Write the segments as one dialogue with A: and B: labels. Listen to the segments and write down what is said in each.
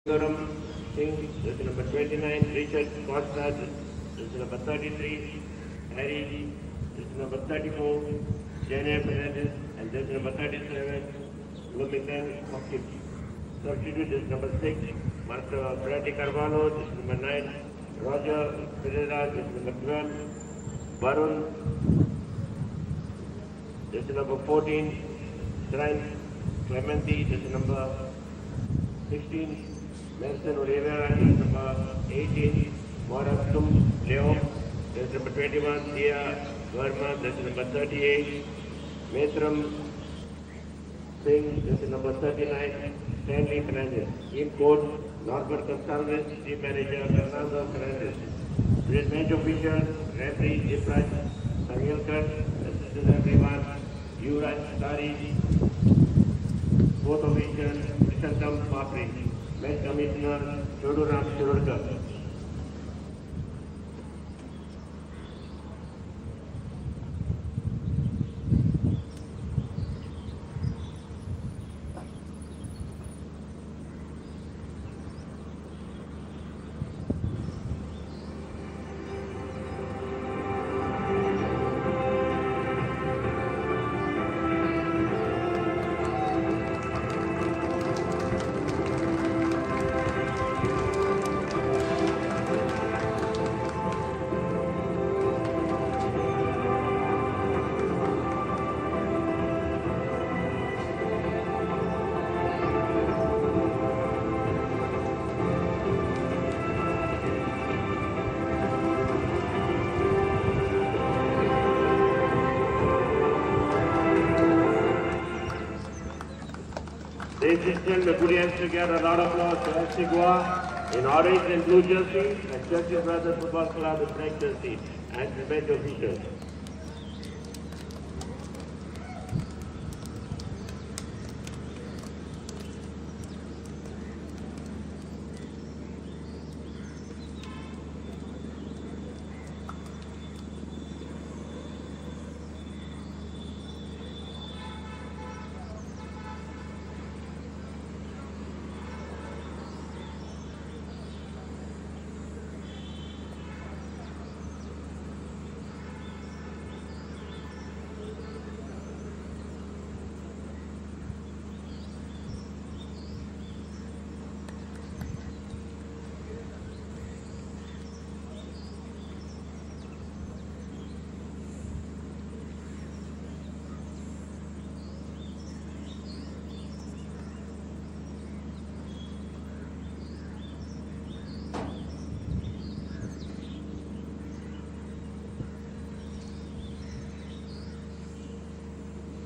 A: Singh, this is number 29, Richard Costa, this is number 33, Harry, this is number 34, Jenny Fernandez, and this is number 37, Bloomington Hopkins. Substitute is number 6, Master Freddy Carvalho, this is number 9, Roger Pereira, this is number 12, Varun, this is number 14, Trent Clementi, this is number 16, Nelson Oliveira is number 18, Moratum Leo, this is number 21, Dia Verma, this is number 38, Metram Singh, this is number 39, Stanley Fernandez. Team coach, Norbert Gonsalves, team manager, Fernando Fernandez. Today's match officials, referee, Ifraj Sangelkar, assistant everyone, Yuvraj Tari, fourth official, Krishantam Papri. Match Commissioner Choduram Shirurkar. Ladies and gentlemen, put your hands together, a lot of applause to FC Goa in orange and blue jersey and Churchill Brothers Football Club in black jersey and the match officials.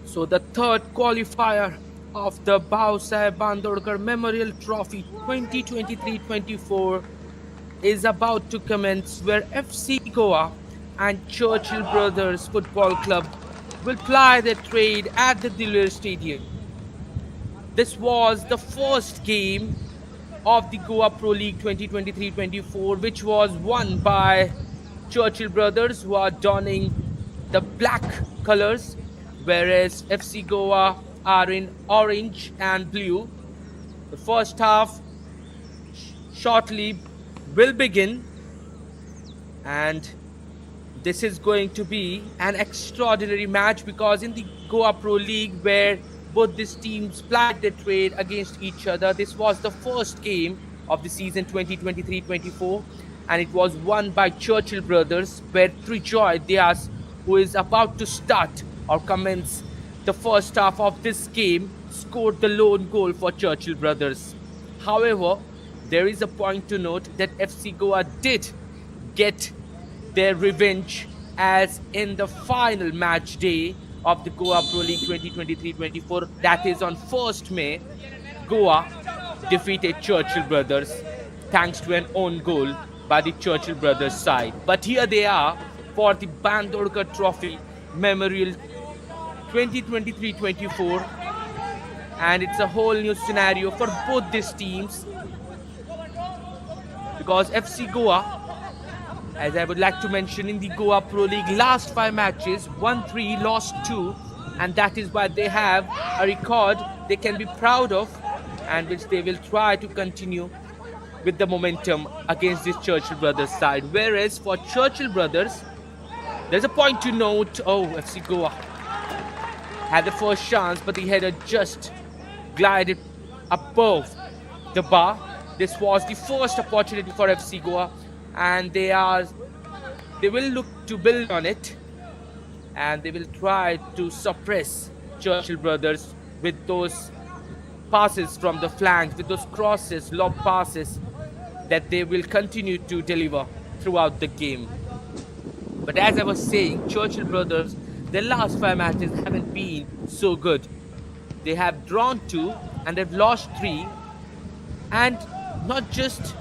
B: So the third qualifier of the Bhausaheb Bandodkar Memorial Trophy 2023-24 is about to commence, where FC Goa and Churchill Brothers Football Club will ply their trade at the Dilwar Stadium. This was the first game of the Goa Pro League 2023-24, which was won by Churchill Brothers, who are donning the black colors, whereas FC Goa are in orange and blue. The first half shortly will begin, and this is going to be an extraordinary match, because in the Goa Pro League, where both these teams plied their trade against each other, this was the first game of the season 2023-24, and it was won by Churchill Brothers, where Trijoy Diaz, who is about to start or commence the first half of this game, scored the lone goal for Churchill Brothers. However, there is a point to note that FC Goa did get their revenge, as in the final match day of the Goa Pro League 2023-24, that is on 1st May, Goa defeated Churchill Brothers thanks to an own goal by the Churchill Brothers side. But here they are for the Bandodkar Trophy Memorial 2023-24, and it's a whole new scenario for both these teams, because FC Goa, as I would like to mention, in the Goa Pro League last 5 matches, won 3, lost 2, and that is why they have a record they can be proud of, and which they will try to continue with the momentum against this Churchill Brothers side. Whereas for Churchill Brothers, there's a point to note. Oh, FC Goa had the first chance, but the header just glided above the bar. This was the first opportunity for FC Goa, and they will look to build on it, and they will try to suppress Churchill Brothers with those passes from the flanks, with those crosses, lob passes that they will continue to deliver throughout the game. But as I was saying, Churchill Brothers, their last 5 matches haven't been so good. They have drawn 2 and they've lost 3, and not just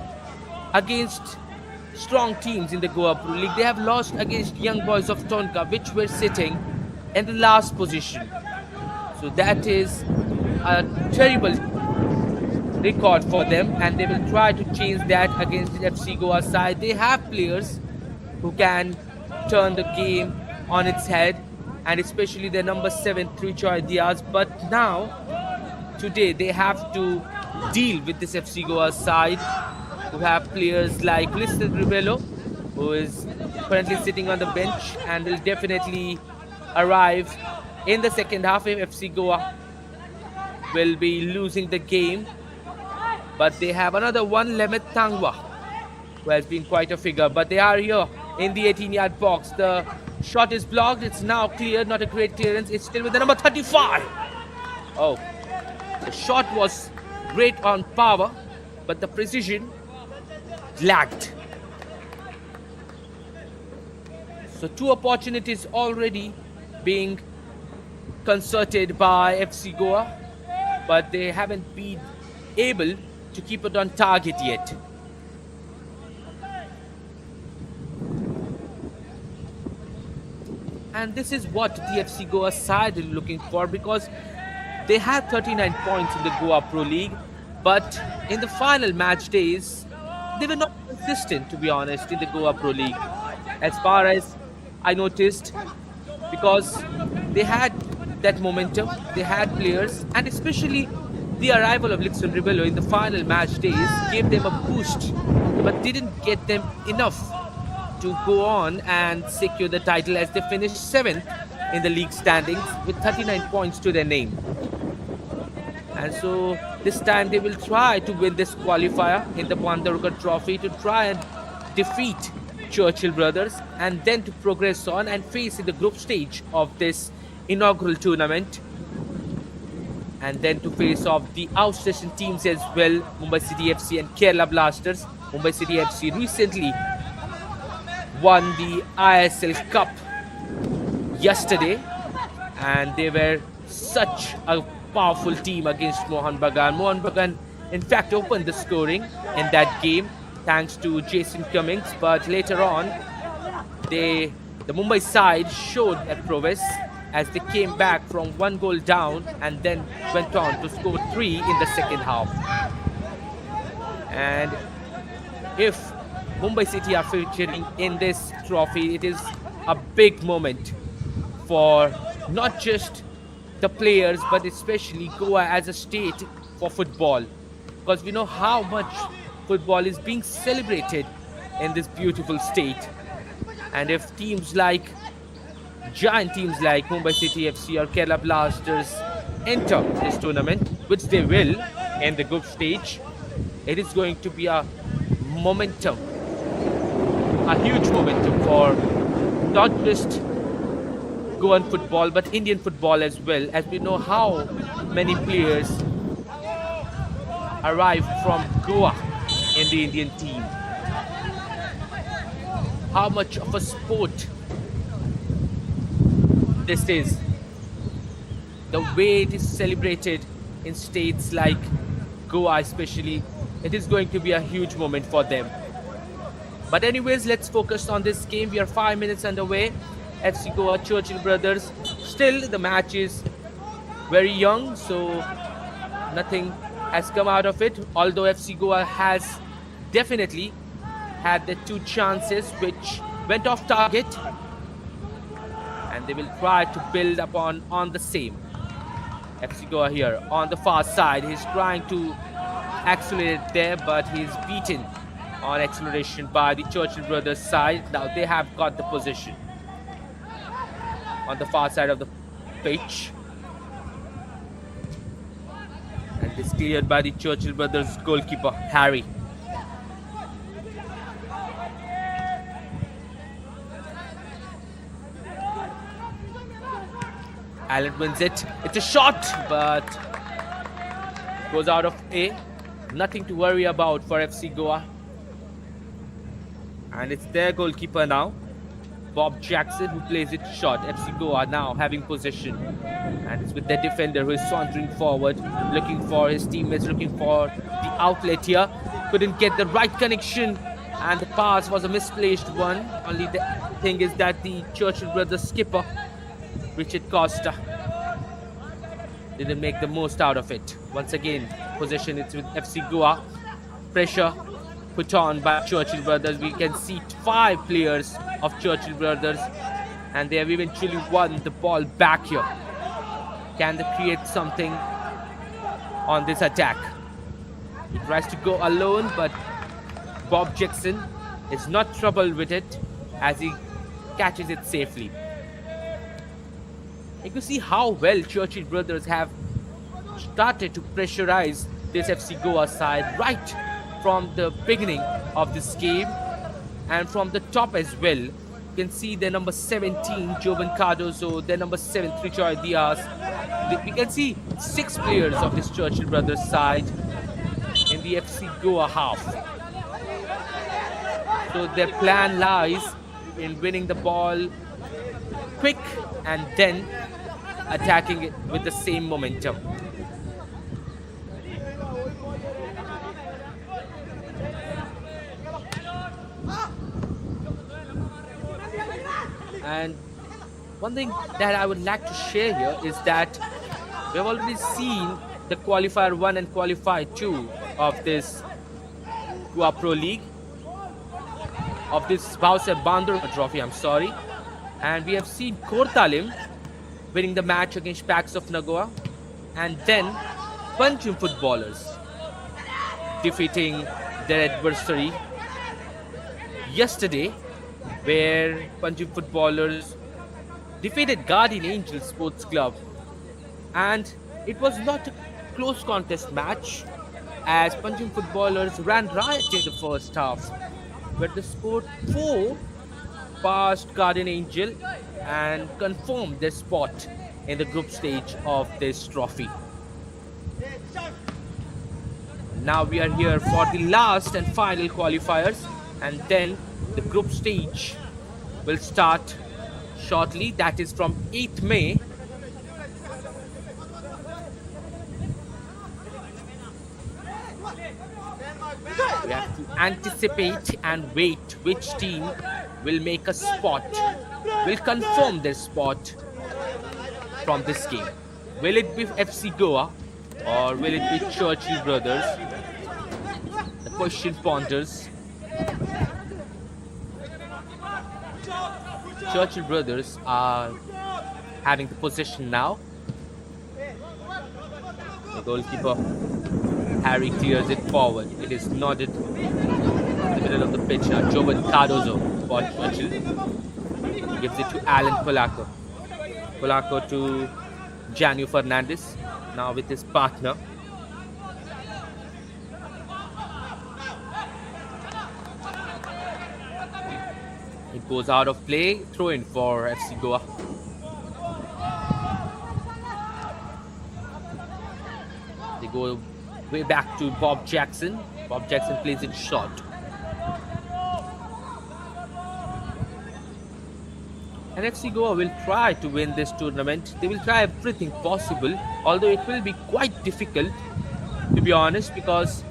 B: against strong teams in the Goa Pro League. They have lost against Young Boys of Tonka, which were sitting in the last position. So that is a terrible record for them, and they will try to change that against the FC Goa side. They have players who can turn the game on its head, and especially their number 7 Trichoy Diaz. But now, today, they have to deal with this FC Goa side, who have players like Liston Ribello, who is currently sitting on the bench and will definitely arrive in the second half if FC Goa will be losing the game. But they have another one, Lemet Tangwa, who has been quite a figure. But they are here in the 18-yard box. The shot is blocked. It's now cleared. Not a great clearance. It's still with the number 35. Oh, the shot was great on power, but the precision lagged. So 2 opportunities already being concerted by FC Goa, but they haven't been able to keep it on target yet. And this is what the FC Goa side is looking for, because they had 39 points in the Goa Pro League, but in the final match days, they were not consistent, to be honest, in the Goa Pro League. As far as I noticed, because they had that momentum, they had players, and especially the arrival of Lixon Ribello in the final match days gave them a boost, but didn't get them enough to go on and secure the title, as they finished 7th in the league standings with 39 points to their name. And so this time they will try to win this qualifier in the Bandodkar Trophy, to try and defeat Churchill Brothers, and then to progress on and face in the group stage of this inaugural tournament, and then to face off the outstation teams as well, Mumbai City FC and Kerala Blasters. Mumbai City FC recently won the ISL Cup yesterday, and they were such a powerful team against Mohan Bagan. Mohan Bagan, in fact, opened the scoring in that game thanks to Jason Cummings, but later on, the Mumbai side showed that prowess as they came back from 1 goal down and then went on to score 3 in the second half. And if Mumbai City are featuring in this trophy, it is a big moment for not just the players, but especially Goa as a state for football, because we know how much football is being celebrated in this beautiful state. And if giant teams like Mumbai City FC or Kerala Blasters enter this tournament, which they will in the group stage, it is going to be a momentum, a huge momentum for not just Goan football but Indian football as well, as we know how many players arrive from Goa in the Indian team. How much of a sport this is. The way it is celebrated in states like Goa especially, it is going to be a huge moment for them. But anyways, let's focus on this game. We are 5 minutes underway. FC Goa, Churchill Brothers. Still, the match is very young, so nothing has come out of it. Although FC Goa has definitely had the 2 chances which went off target, and they will try to build upon the same. FC Goa here on the far side. He's trying to accelerated there, but he's beaten on acceleration by the Churchill Brothers side. Now they have got the position on the far side of the pitch. And it's cleared by the Churchill Brothers goalkeeper, Harry. Allen wins it. It's a shot, but goes out of A. Nothing to worry about for FC Goa. And it's their goalkeeper now, Bob Jackson, who plays it short. FC Goa now having possession. And it's with their defender who is sauntering forward, looking for his teammates, looking for the outlet here. Couldn't get the right connection, and the pass was a misplaced one. Only the thing is that the Churchill Brothers skipper, Richard Costa, didn't make the most out of it. Once again, possession is with FC Goa. Pressure put on by Churchill Brothers. We can see 5 players of Churchill Brothers, and they have eventually won the ball back here. Can they create something on this attack? He tries to go alone, but Bob Jackson is not troubled with it as he catches it safely. You can see how well Churchill Brothers have started to pressurize this FC Goa side right from the beginning of this game, and from the top as well. You can see their number 17, Jovan Cardozo, their number 7, Trichoy Diaz. We can see 6 players of this Churchill Brothers side in the FC Goa half. So their plan lies in winning the ball quick and then attacking it with the same momentum. And one thing that I would like to share here is that we have already seen the qualifier 1 and qualifier 2 of this Goa Pro League, of this Bhausaheb Bandodkar trophy, and we have seen Kortalim winning the match against Pax of Nagoa, and then Pancham footballers defeating their adversary yesterday, where Pancham footballers defeated Guardian Angels Sports Club, and it was not a close contest match as Pancham footballers ran riot in the first half, but they scored 4 past Guardian Angel and confirmed their spot in the group stage of this trophy. Now we are here for the last and final qualifiers, and then the group stage will start shortly. That is from 8th May. We have to anticipate and wait which team will make a spot, will confirm their spot from this game. Will it be FC Goa or will it be Churchill Brothers? The question ponders. Churchill Brothers are having the possession now. The goalkeeper Harry clears it forward. It is nodded in the middle of the pitch now. Jovan Cardozo for Churchill gives it to Alan Polacco. Polacco to Janio Fernandez, now with his partner. It goes out of play, throw in for FC Goa. They go way back to Bob Jackson. Bob Jackson plays it short. And FC Goa will try to win this tournament. They will try everything possible, although it will be quite difficult, to be honest, because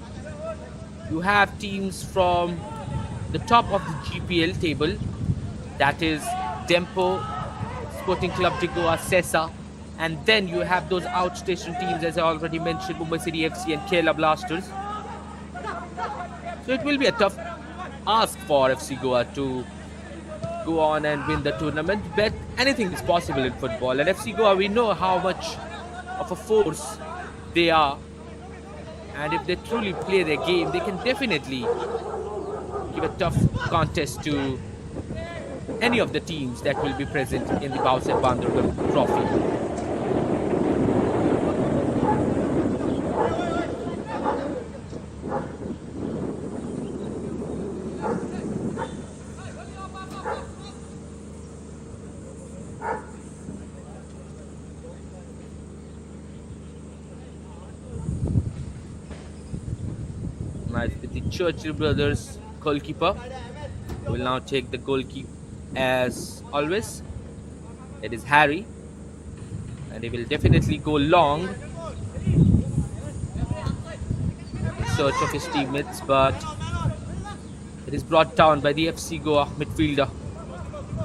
B: you have teams from the top of the GPL table, that is Dempo, Sporting Club de Goa, Sesa, and then you have those outstation teams, as I already mentioned, Mumbai City FC and Kerala Blasters. So it will be a tough ask for FC Goa to go on and win the tournament, but anything is possible in football. And FC Goa, we know how much of a force they are, And if they truly play their game, they can definitely give a tough contest to any of the teams that will be present in the Bhausaheb Bandodkar trophy. Nice with the Churchill Brothers goalkeeper. Will now take the goalkeep as always. It is Harry, and he will definitely go long in search of his teammates, but it is brought down by the FC Goa midfielder.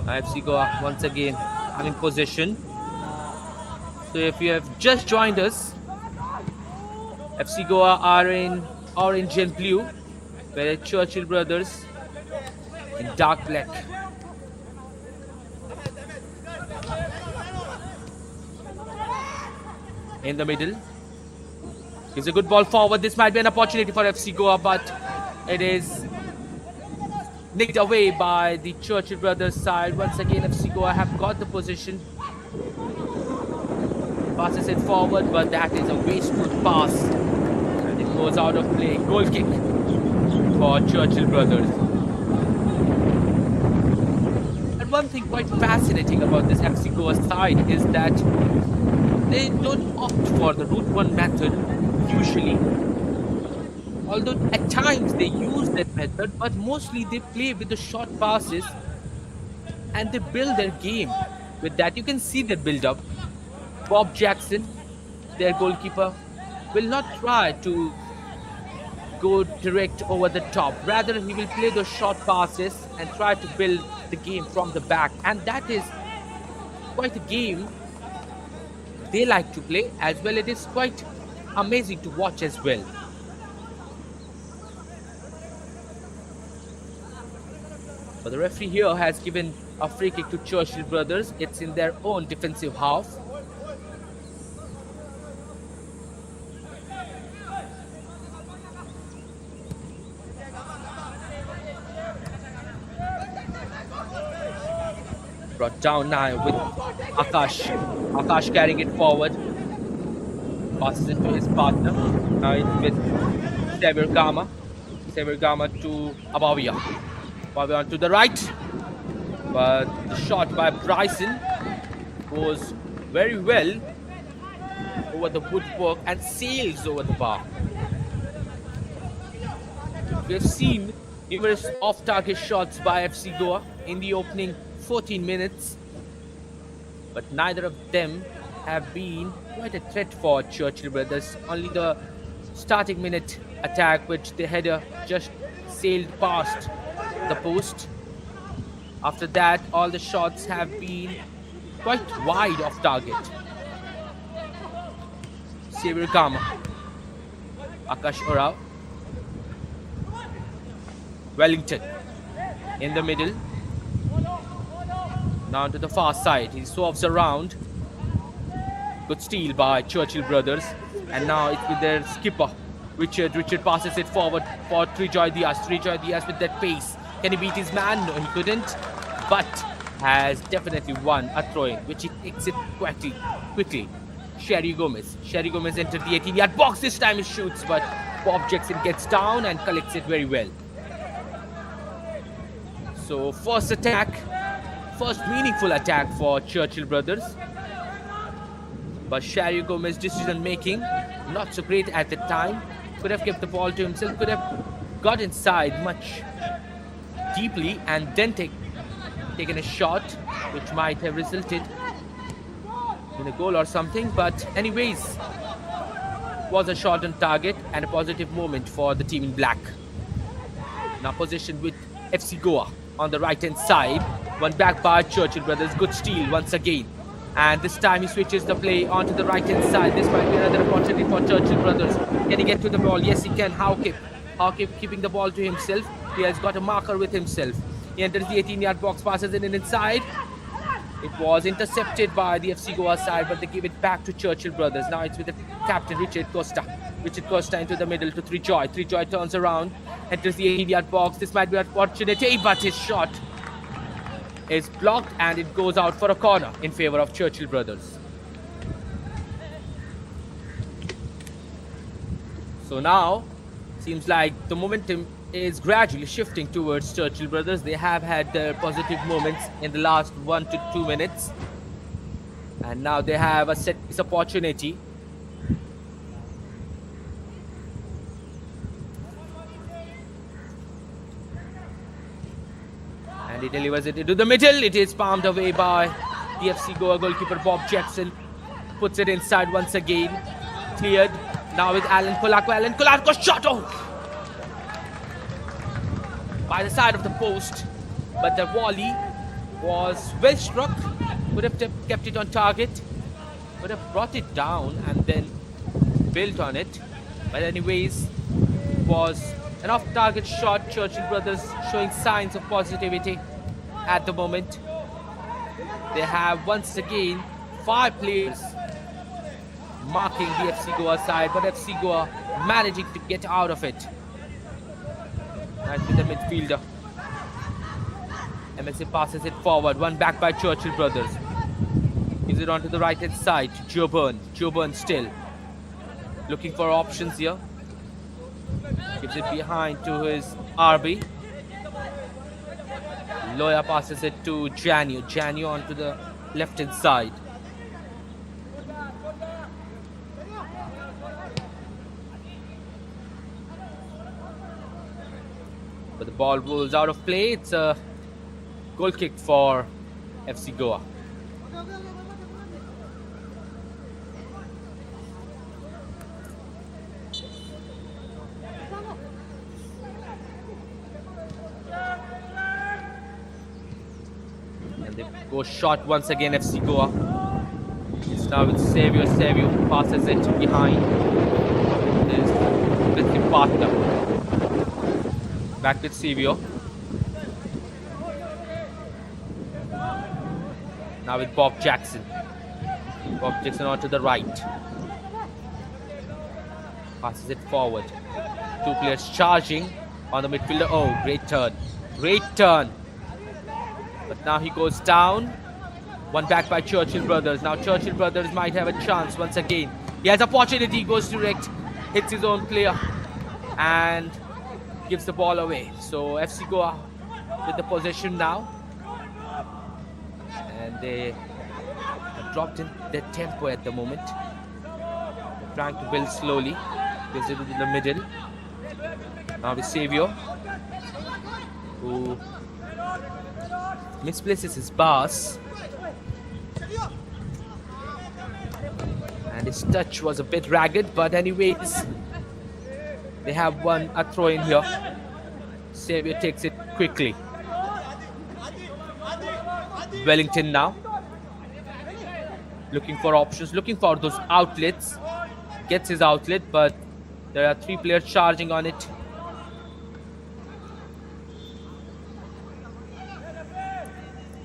B: FC Goa once again having possession. So if you have just joined us, FC Goa are in orange and blue, whereas Churchill Brothers in dark black. In the middle, gives a good ball forward. This might be an opportunity for FC Goa, but it is nicked away by the Churchill Brothers side. Once again, FC Goa have got the position. Passes it forward, but that is a wasteful pass. And it goes out of play. Goal kick for Churchill Brothers. And one thing quite fascinating about this FC Goa side is that they don't opt for the route one method usually. Although at times they use that method, but mostly they play with the short passes and they build their game with that. You can see the build up. Bob Jackson, their goalkeeper, will not try to go direct over the top. Rather, he will play those short passes and try to build the game from the back. And that is quite a game they like to play as well. It is quite amazing to watch as well. But the referee here has given a free kick to Churchill Brothers. It's in their own defensive half. Brought down now with Akash. Akash carrying it forward. Passes it to his partner. Now it's with Sever Gama. Sever Gama to Abavia. Abavia on to the right. But the shot by Bryson goes very well over the woodwork and sails over the bar. We have seen numerous off-target shots by FC Goa in the opening 14 minutes, but neither of them have been quite a threat for Churchill Brothers. Only the starting minute attack, which the header just sailed past the post. After that, all the shots have been quite wide of target. Sever Kama, Akash Orao, Wellington in the middle. Now to the far side, he swerves around. Good steal by Churchill Brothers. And now it's with their skipper, Richard. Richard passes it forward for Trijoy Diaz. Trijoy Diaz with that pace. Can he beat his man? No, he couldn't. But has definitely won a throw-in, which he takes it quickly. Sherry Gomez. Sherry Gomez entered the 18-yard box. This time he shoots, but Bob Jackson gets down and collects it very well. So first meaningful attack for Churchill Brothers. But Sherry Gomez's decision making not so great at the time. Could have kept the ball to himself, could have got inside much deeply and then taken a shot which might have resulted in a goal or something. But anyways, was a shot on target and a positive moment for the team in black. Now possession with FC Goa on the right hand side. One back by Churchill Brothers. Good steal once again. And this time he switches the play onto the right hand side. This might be another opportunity for Churchill Brothers. Can he get to the ball? Yes, he can. Howkip keeping the ball to himself. He has got a marker with himself. He enters the 18-yard box, passes it in inside. It was intercepted by the FC Goa side, but they give it back to Churchill Brothers. Now it's with the captain, Richard Costa. Richard Costa into the middle to Trijoy. Trijoy turns around, enters the 18-yard box. This might be an opportunity, but his shot is blocked and it goes out for a corner in favor of Churchill Brothers. So now, seems like the momentum is gradually shifting towards Churchill Brothers. They have had their positive moments in the last 1 to 2 minutes. And now they have a set piece opportunity. And he delivers it into the middle. It is palmed away by the FC Goa goalkeeper Bob Jackson. Puts it inside once again. Cleared. Now with Alan Kolako. Alan Kolako shot out by the side of the post. But the volley was well struck. Would have kept it on target. Would have brought it down and then built on it. But anyways, it was an off-target shot. Churchill Brothers showing signs of positivity at the moment. They have once again 5 players marking the FC Goa side, but FC Goa managing to get out of it. Nice with the midfielder. MSA passes it forward, one back by Churchill Brothers. Gives it onto the right hand side to Joe Byrne. Joe Byrne still looking for options here. Gives it behind to his RB. Loya passes it to Janio. Janio onto the left hand side. But the ball rolls out of play. It's a goal kick for FC Goa. And they go short once again, FC Goa. It's now with Savio. Savio passes it behind. There's with his partner. Back with Savio. Now with Bob Jackson. Bob Jackson onto the right. Passes it forward. 2 players charging on the midfielder. Oh, great turn. Great turn. But now he goes down. One back by Churchill Brothers. Now Churchill Brothers might have a chance once again. He has opportunity, goes direct, hits his own player and gives the ball away. So FC Goa with the possession now. And they have dropped in their tempo at the moment. They're trying to build slowly. Gives it in the middle. Now with Savio, who misplaces his pass. And his touch was a bit ragged, but anyways, they have a throw in here. Savio takes it quickly. Wellington now. Looking for options, looking for those outlets. Gets his outlet, but there are 3 players charging on it.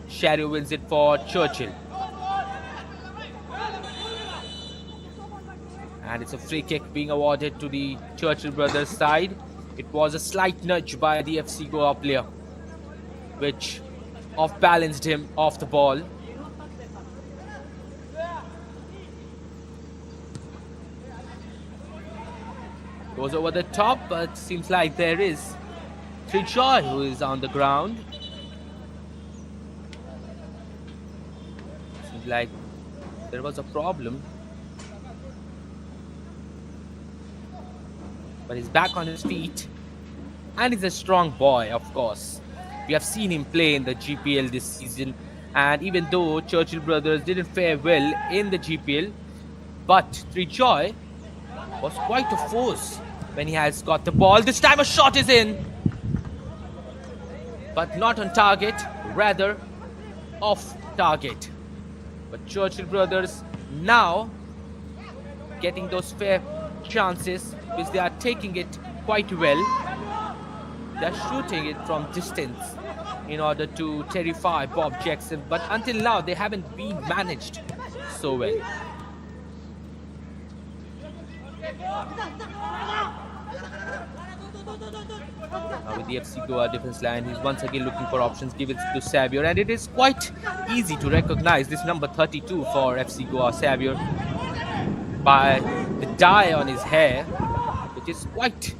B: Shario wins it for Churchill. And it's a free kick being awarded to the Churchill Brothers side. It was a slight nudge by the FC Goa player, which off-balanced him off the ball. Goes over the top, but seems like there is Trijoy who is on the ground. Seems like there was a problem. But he's back on his feet. And he's a strong boy, of course. We have seen him play in the GPL this season. And even though Churchill Brothers didn't fare well in the GPL, but Trijoy was quite a force when he has got the ball. This time a shot is in. But not on target, rather off target. But Churchill Brothers now getting those fair chances, because they are taking it quite well. They're shooting it from distance in order to terrify Bob Jackson, but until now they haven't been managed so well. Now with the FC Goa defense line, he's once again looking for options, give it to Xavier, and it is quite easy to recognize this number 32 for FC Goa, Xavier, by the dye on his hair, which is quite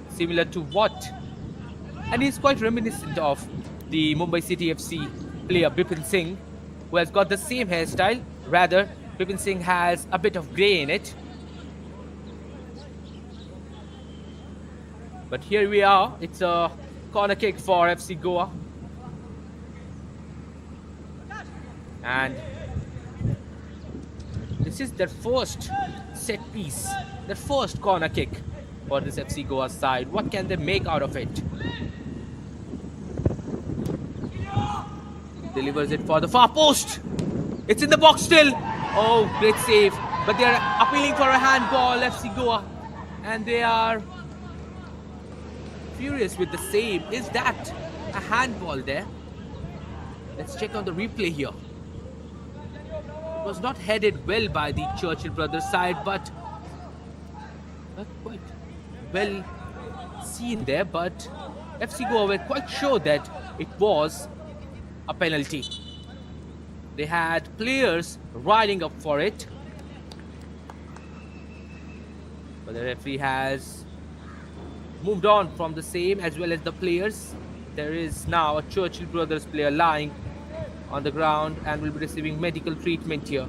B: similar to what, and he's quite reminiscent of the Mumbai City FC player Bipin Singh, who has got the same hairstyle. Rather, Bipin Singh has a bit of grey in it. But here we are, it's a corner kick for FC Goa. And this is their first set piece, their first corner kick for this FC Goa side. What can they make out of it? Delivers it for the far post. It's in the box still. Oh, great save. But they are appealing for a handball, FC Goa. And they are furious with the save. Is that a handball there? Let's check on the replay here. It was not headed well by the Churchill Brothers side, but not quite well seen there. But FC Goa were quite sure that it was a penalty. They had players riding up for it, but the referee has moved on from the same, as well as the players. There is now a Churchill Brothers player lying on the ground and will be receiving medical treatment here.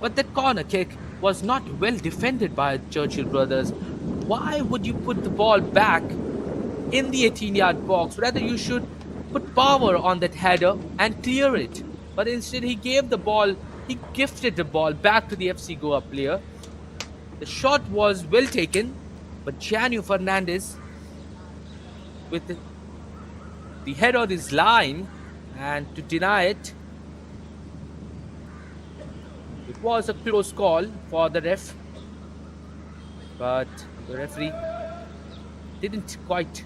B: But that corner kick was not well defended by Churchill Brothers. Why would you put the ball back in the 18-yard box? Rather, you should put power on that header and clear it. But instead, he gave the ball, he gifted the ball back to the FC Goa player. The shot was well taken, but Janu Fernandez, with the head on his line, and to deny it, it was a close call for the ref, but the referee didn't quite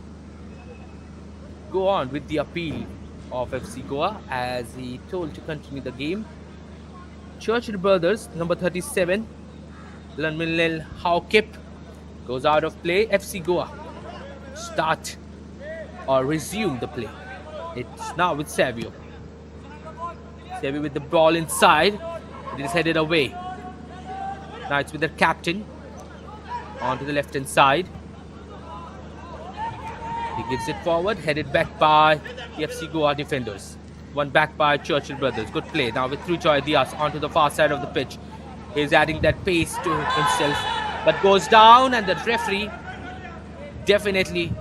B: go on with the appeal of FC Goa, as he told to continue the game. Churchill Brothers, number 37, Lanminlel Haukip, goes out of play. FC Goa start or resume the play. It's now with Xavier. Xavier with the ball inside. It is headed away. Now it's with the captain onto the left hand side. He gives it forward, headed back by the FC Goa defenders. One back by Churchill Brothers. Good play. Now with Trujoy Diaz onto the far side of the pitch. He's adding that pace to himself, but goes down, and the referee definitely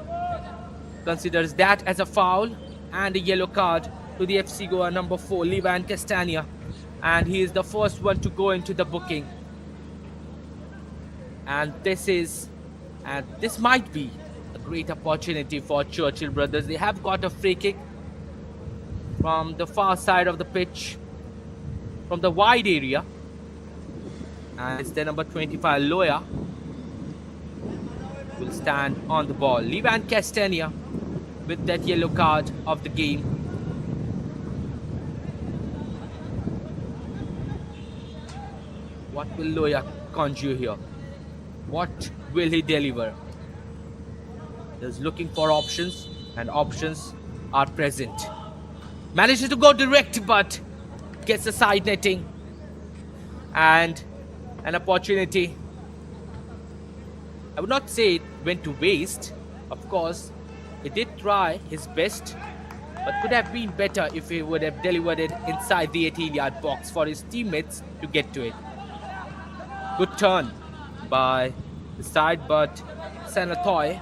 B: considers that as a foul and a yellow card to the FC Goa number 4, Levan Castagna. And he is the first one to go into the booking. And this might be a great opportunity for Churchill Brothers. They have got a free kick from the far side of the pitch, from the wide area. And it's the number 25, Loya, will stand on the ball. Levan Castagna with that yellow card of the game. What will Loya conjure here? What will he deliver? He's looking for options, and options are present. Manages to go direct, but gets a side netting and an opportunity. I would not say it went to waste. Of course, he did try his best, but could have been better if he would have delivered it inside the 18-yard box for his teammates to get to it. Good turn by the side, but Sanatoy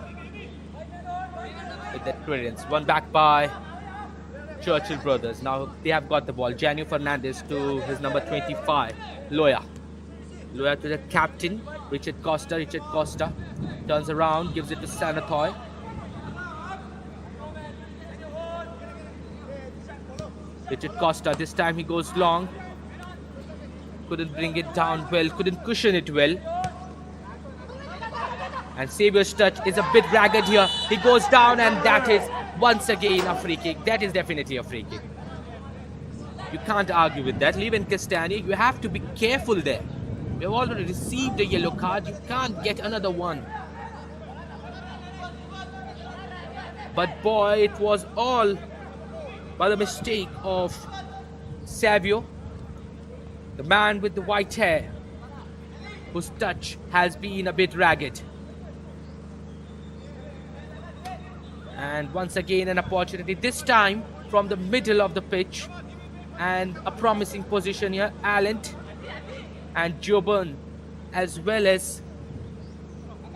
B: with that clearance. One back by Churchill Brothers. Now they have got the ball. Janu Fernandez to his number 25, Loya. Loya to the captain, Richard Costa. Richard Costa turns around, gives it to Sanatoy. Richard Costa, this time he goes long. Couldn't bring it down well, couldn't cushion it well. And Xavier's touch is a bit ragged here. He goes down, and that is once again a free kick. That is definitely a free kick. You can't argue with that. Leven Castagna, you have to be careful there. You have already received a yellow card. You can't get another one. But boy, it was all by the mistake of Savio, the man with the white hair, whose touch has been a bit ragged. And once again an opportunity, this time from the middle of the pitch, and a promising position here. Allen and Joburn as well as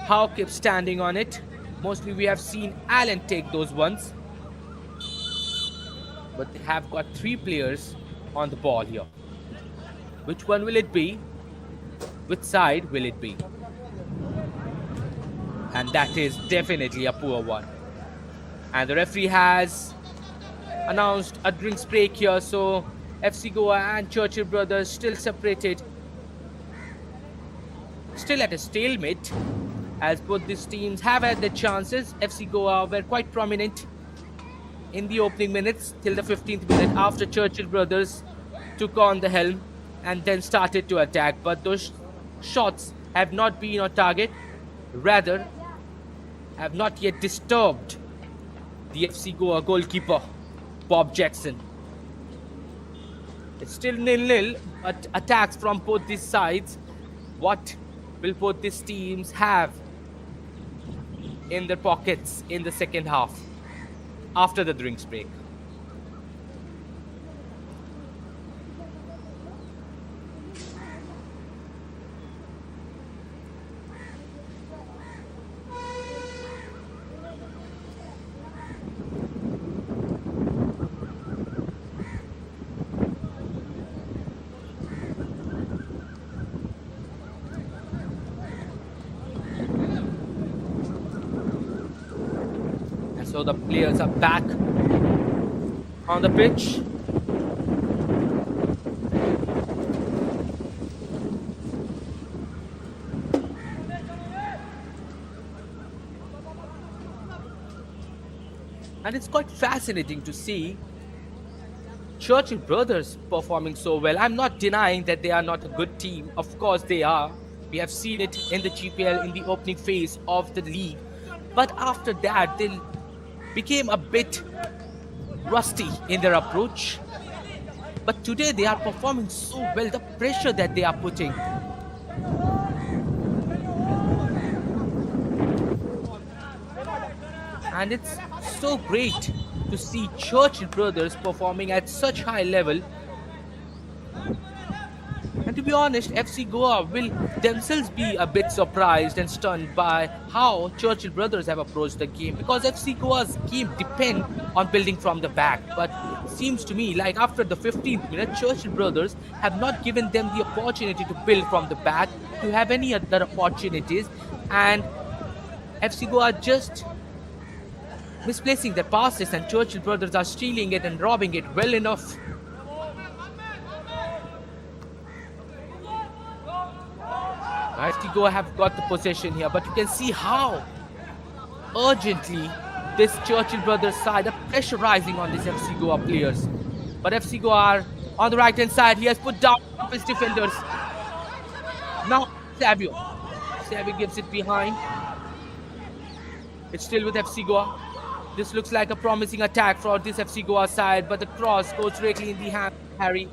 B: Hawkip standing on it. Mostly we have seen Allen take those ones, but they have got 3 players on the ball here. Which one will it be? Which side will it be? And that is definitely a poor one. And the referee has announced a drinks break here, so FC Goa and Churchill Brothers still separated, still at a stalemate, as both these teams have had their chances. FC Goa were quite prominent in the opening minutes till the 15th minute after Churchill Brothers took on the helm and then started to attack, but those shots have not been on target, rather have not yet disturbed the FC Goa goalkeeper, Bob Jackson. It's still 0-0, but attacks from both these sides. What will both these teams have in their pockets in the second half after the drinks break? So the players are back on the pitch. And it's quite fascinating to see Churchill Brothers performing so well. I'm not denying that they are not a good team. Of course they are. We have seen it in the GPL in the opening phase of the league. But after that, they became a bit rusty in their approach, but today they are performing so well. The pressure that they are putting, and it's so great to see Churchill Brothers performing at such high level. And to be honest, FC Goa will themselves be a bit surprised and stunned by how Churchill Brothers have approached the game, because FC Goa's game depend on building from the back. But it seems to me like after the 15th minute, Churchill Brothers have not given them the opportunity to build from the back, to have any other opportunities, and FC Goa are just misplacing their passes, and Churchill Brothers are stealing it and robbing it well enough. FC Goa have got the possession here, but you can see how urgently this Churchill Brothers side are pressurizing on these FC Goa players. But FC Goa are on the right hand side. He has put down his defenders. Now Savio gives it behind. It's still with FC Goa. This looks like a promising attack for this FC Goa side, but the cross goes directly in the hand of Harry,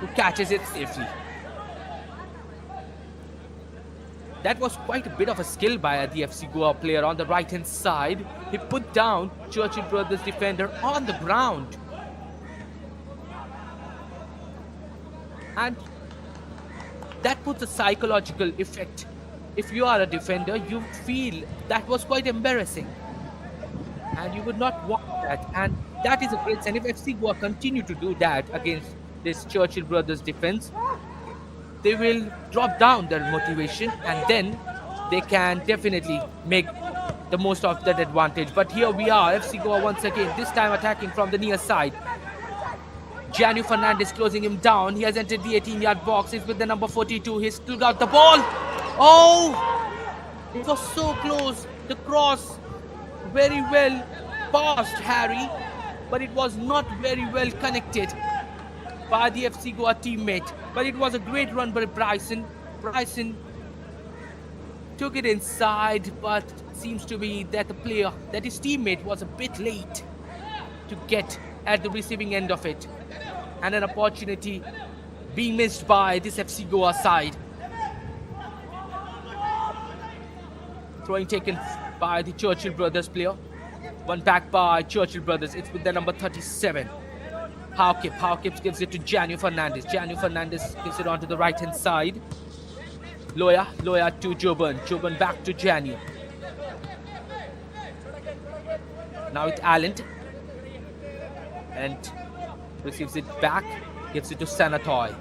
B: who catches it safely. That was quite a bit of a skill by the FC Goa player on the right hand side. He put down Churchill Brothers defender on the ground. And that puts a psychological effect. If you are a defender, you feel that was quite embarrassing, and you would not want that. And that is a great sign. If FC Goa continue to do that against this Churchill Brothers defense, they will drop down their motivation, and then they can definitely make the most of that advantage. But here we are, FC Goa once again, this time attacking from the near side. Janu Fernandez closing him down. He has entered the 18-yard box. He's with the number 42. He's still got the ball. Oh! It was so close. The cross very well past Harry. but it was not very well connected by the FC Goa teammate. But it was a great run by Bryson. Bryson took it inside, but seems to be that the player, that his teammate, was a bit late to get at the receiving end of it, and an opportunity being missed by this FC Goa side. Throwing taken by the Churchill Brothers player. One back by Churchill Brothers. It's with the number 37. Haukip gives it to Janu Fernandez. Janu Fernandez gives it onto the right hand side. Loya to Joban back to Janu. Now it's Allen. And receives it back. Gives it to Sanatoy.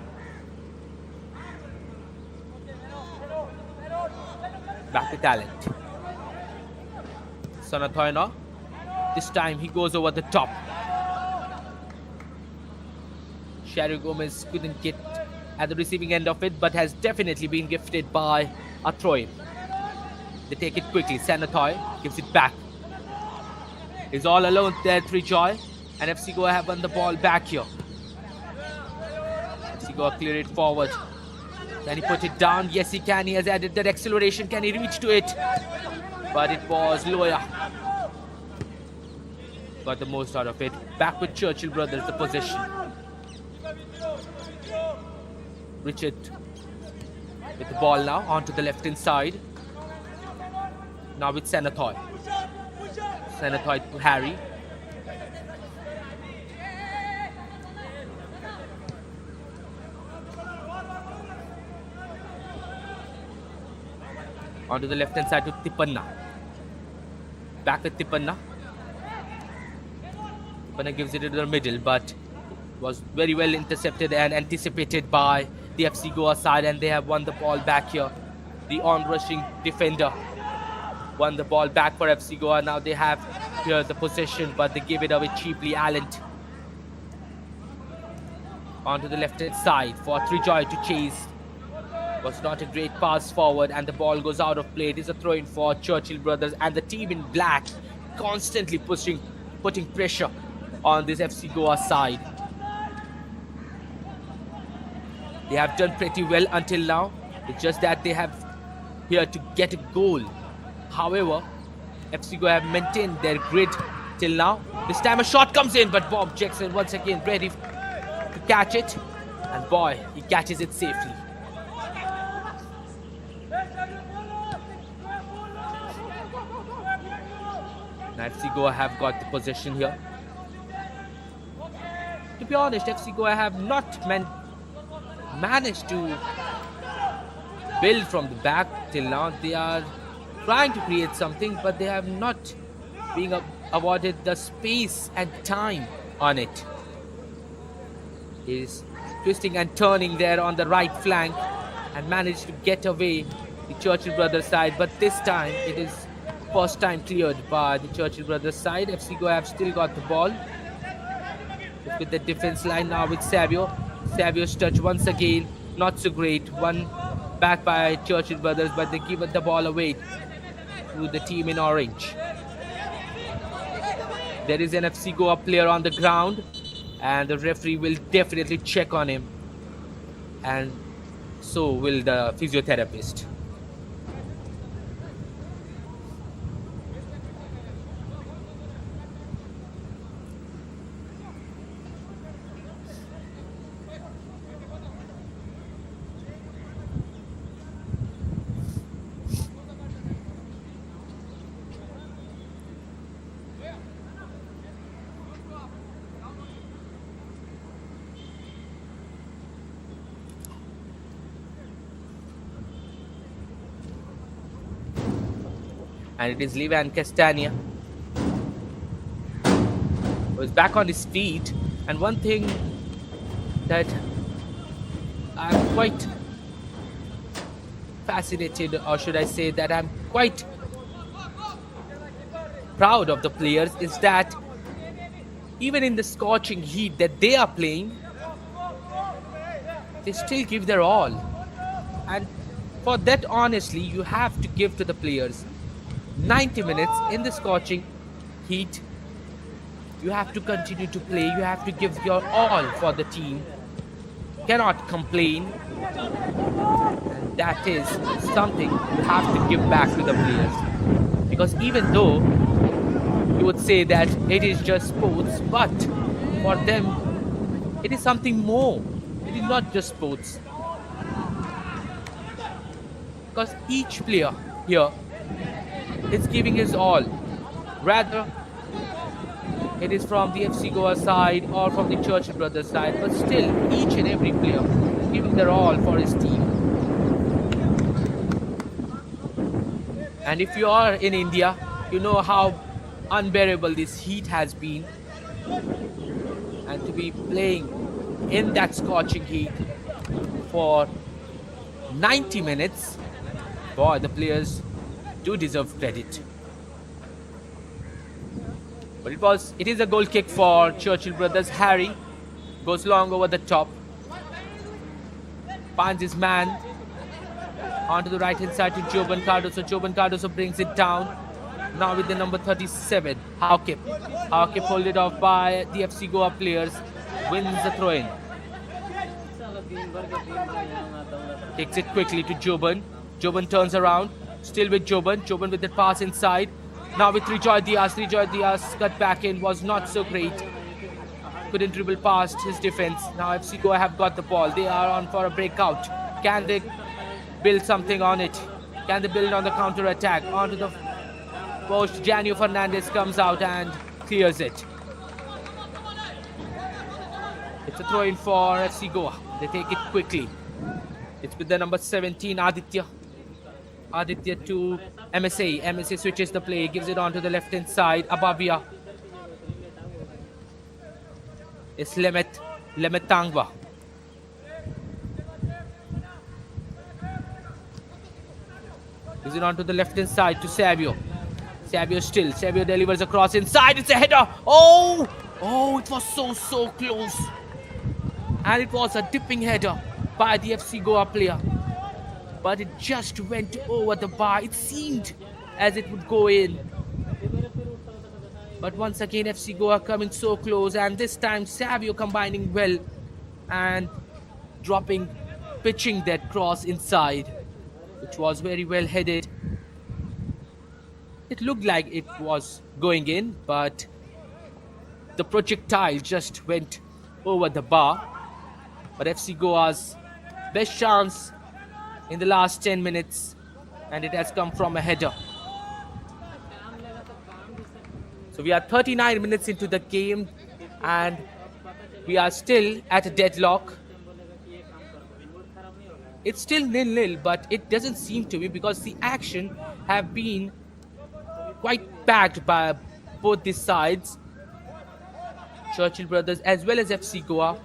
B: Back to Talent. Sanatoy now. This time he goes over the top. Shario Gomez couldn't get at the receiving end of it, but has definitely been gifted by a throw-in. They take it quickly. Sanatoy gives it back. He's all alone there, Trijoy. And FC Goa have won the ball back here. FC Goa clear it forward. Can he put it down? Yes, he can. He has added that acceleration. Can he reach to it? But it was Loya. Got the most out of it. Back with Churchill Brothers, the possession. Richard with the ball now onto the left hand side. Now with Sanatoy. Sanatoy to Harry. Onto the left hand side to Tipanna. Back with Tipanna. Tipanna gives it to the middle, but was very well intercepted and anticipated by the FC Goa side, and they have won the ball back here. The on-rushing defender won the ball back for FC Goa. Now they have here the possession, but they give it away cheaply. Allen onto the left hand side for Trijoy to chase. Was not a great pass forward, and the ball goes out of play. It is a throw-in for Churchill Brothers, and the team in black constantly putting pressure on this FC Goa side. They have done pretty well until now. It's just that they have here to get a goal. However, FC Goa have maintained their grid till now. This time a shot comes in, but Bob Jackson once again ready to catch it. And boy, he catches it safely. Now FC Goa have got the possession here. To be honest, FC Goa have not managed to build from the back till now. They are trying to create something, but they have not been awarded the space and time on it. He is twisting and turning there on the right flank and managed to get away the Churchill Brothers side, but this time it is first time cleared by the Churchill Brothers side. FC Goa have still got the ball with the defense line now with Savio. Savio's touch once again not so great. One back by Churchill Brothers, but they give the ball away to the team in orange. There is an FC Goa player on the ground, and the referee will definitely check on him, and so will the physiotherapist. And it is Levan Castagna who is back on his feet. And one thing that I'm quite fascinated, or should I say that I'm quite proud of the players, is that even in the scorching heat that they are playing, they still give their all. And for that, honestly, you have to give to the players. 90 minutes in the scorching heat, You have to continue to play. You have to give your all for the team. Cannot complain. And that is something you have to give back to the players. Because even though you would say that it is just sports, but for them, it is something more. It is not just sports. Because each player here is giving his all. Rather, it is from the FC Goa side or from the Churchill Brothers side, but still, each and every player giving their all for his team. And if you are in India, you know how unbearable this heat has been. And to be playing in that scorching heat for 90 minutes, boy, the players do deserve credit. But it is a goal kick for Churchill Brothers. Harry goes long over the top, finds his man onto the right hand side to Joban Cardoso. Joban Cardoso brings it down. Now with the number 37, Haukip. Haukip hold it off by the FC Goa players. Wins the throw-in. Takes it quickly to Joban. Joban turns around. Still with Joban. Joban with the pass inside. Now with Rejoy Diaz. Rejoy Diaz cut back in. Was not so great. Couldn't dribble past his defense. Now FC Goa have got the ball. They are on for a breakout. Can they build something on it? Can they build on the counter attack? Onto the post. Janio Fernandez comes out and clears it. It's a throw in for FC Goa. They take it quickly. It's with the number 17, Aditya. Aditya to MSA. MSA switches the play, gives it on to the left hand side. Ababia. It's Lemetangwa. Gives it on to the left hand side to Savio. Savio still. Savio delivers across inside. It's a header. Oh, it was so close. And it was a dipping header by the FC Goa player. But it just went over the bar. It seemed as it would go in. But once again, FC Goa coming so close. And this time, Savio combining well and pitching that cross inside, which was very well headed. It looked like it was going in, but the projectile just went over the bar. But FC Goa's best chance in the last 10 minutes, and it has come from a header. So we are 39 minutes into the game, and we are still at a deadlock. It's still 0-0, but it doesn't seem to be, because the action have been quite packed by both these sides. Churchill Brothers as well as FC Goa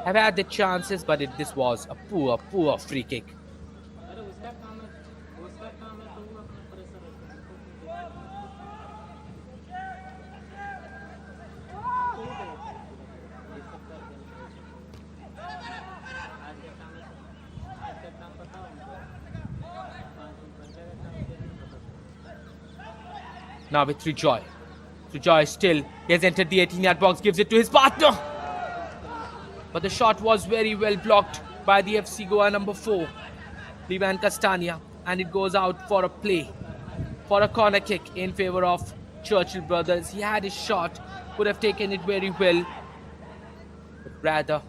B: have had the chances, but this was a poor free kick. Now with Rejoy. Rejoy still. He has entered the 18-yard box, gives it to his partner. But the shot was very well blocked by the FC Goa number 4, Livan Castagna. And it goes out for a play, for a corner kick in favor of Churchill Brothers. He had his shot, could have taken it very well, but rather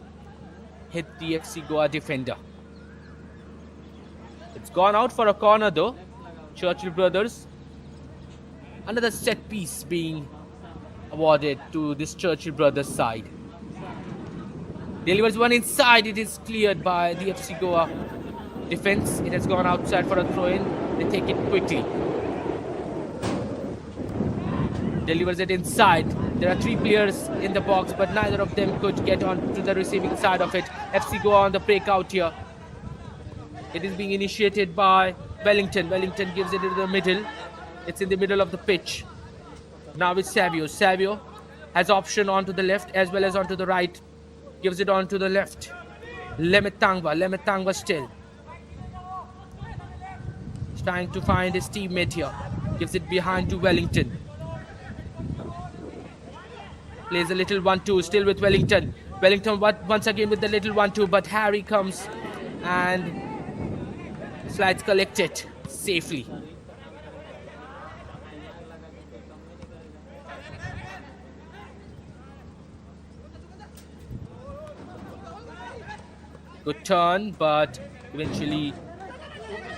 B: hit the FC Goa defender. It's gone out for a corner though. Churchill Brothers. Another set piece being awarded to this Churchill Brothers side. Delivers one inside. It is cleared by the FC Goa defense. It has gone outside for a throw-in. They take it quickly. Delivers it inside. There are 3 players in the box, but neither of them could get on to the receiving side of it. FC Goa on the breakout here. It is being initiated by Wellington. Wellington gives it into the middle. It's in the middle of the pitch. Now it's Savio. Savio has option onto the left as well as onto the right. Gives it on to the left. Lemetangwa still. He's trying to find his teammate here. Gives it behind to Wellington. Plays a little 1-2, still with Wellington. Wellington once again with the little 1-2, but Harry comes and slides collected safely. Good turn, but eventually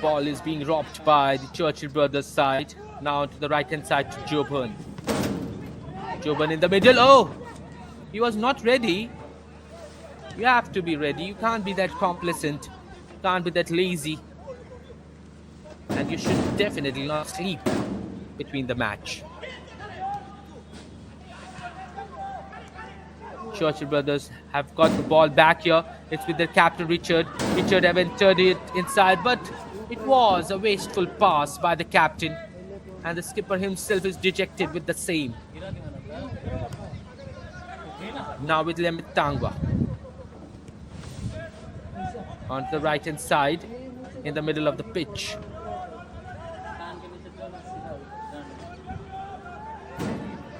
B: ball is being robbed by the Churchill Brothers side. Now to the right hand side to Joburn. Joburn in the middle. Oh, he was not ready. You have to be ready. You can't be that complacent. Can't be that lazy. And you should definitely not sleep between the match. Churchill Brothers have got the ball back here. It's with their captain Richard. Richard have entered it inside, but it was a wasteful pass by the captain. And the skipper himself is dejected with the same. Now with Lemit Tangwa. On the right hand side, in the middle of the pitch.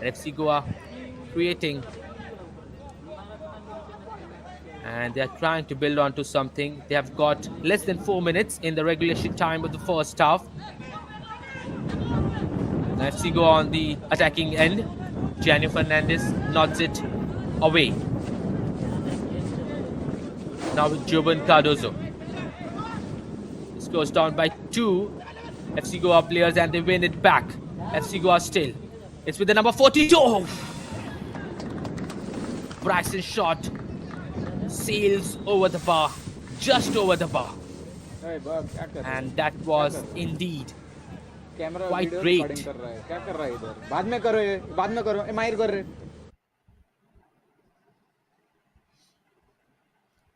B: FC Goa creating. And they are trying to build onto something. They have got less than 4 minutes in the regulation time of the first half. Now FC Goa on the attacking end. Gianni Fernandez nods it away. Now with Joburn Cardozo. This goes down by 2 FC Goa players and they win it back. FC Goa still. It's with the number 42. Oh! Bryson's shot sails over the bar, just over the bar. And that was indeed quite great.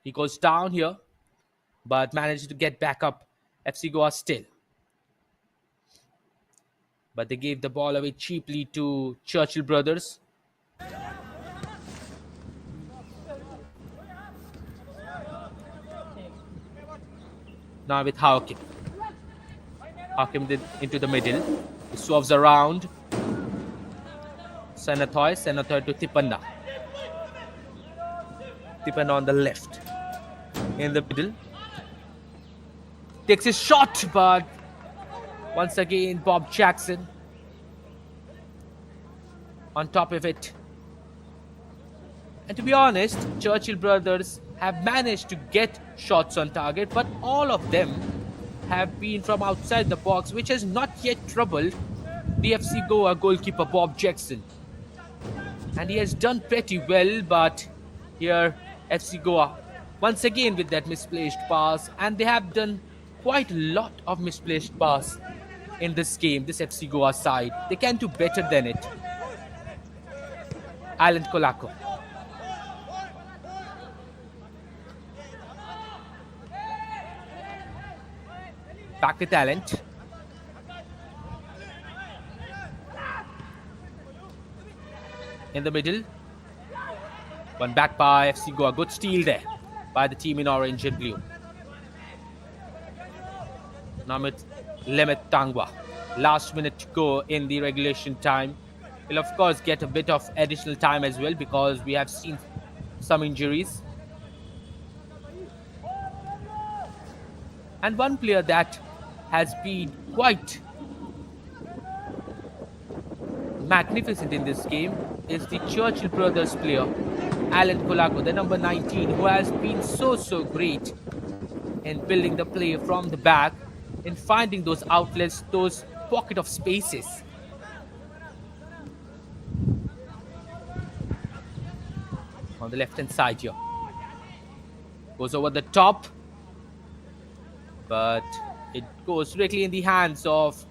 B: He goes down here, but managed to get back up. FC Goa still. But they gave the ball away cheaply to Churchill Brothers. Now with Hakim. Hakim did into the middle. He swerves around. Senathoy to Tipanda. Tipanda on the left. In the middle. Takes his shot, but once again Bob Jackson on top of it. And to be honest, Churchill Brothers have managed to get shots on target, but all of them have been from outside the box, which has not yet troubled the FC Goa goalkeeper Bob Jackson. And he has done pretty well, but here FC Goa once again with that misplaced pass, and they have done quite a lot of misplaced pass in this game, this FC Goa side. They can do better than it. Alan Kolako. Back to Talent. In the middle. One back by FC Goa. Good steal there by the team in orange and blue. Now with Lemit Tangwa. Last minute to go in the regulation time. We'll of course get a bit of additional time as well because we have seen some injuries. And one player that has been quite magnificent in this game is the Churchill Brothers player, Alan Kolako, the number 19, who has been so great in building the play from the back, in finding those outlets, those pocket of spaces. On the left hand side here. Goes over the top. But it goes directly in the hands of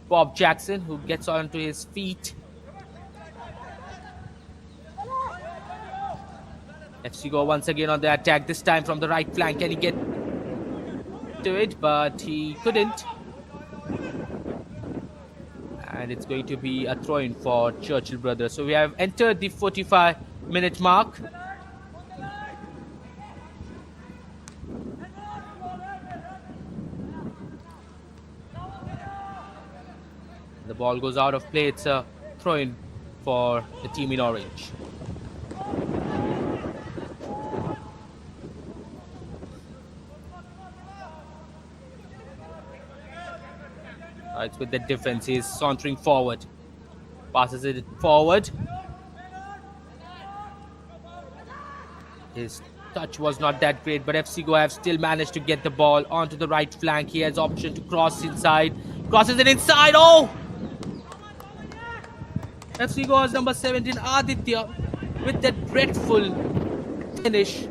B: Bob Jackson, who gets onto his feet. FC Goa once again on the attack, this time from the right flank. Can he get to it? But he couldn't. And it's going to be a throw-in for Churchill Brothers. So we have entered the 45-minute mark. The ball goes out of play. It's a throw-in for the team in orange. It's with the defense. He's sauntering forward. Passes it forward. His touch was not that great, but FC Goa have still managed to get the ball onto the right flank. He has option to cross inside. Crosses it inside. Oh! FC Goa's number 17, Aditya, with that dreadful finish.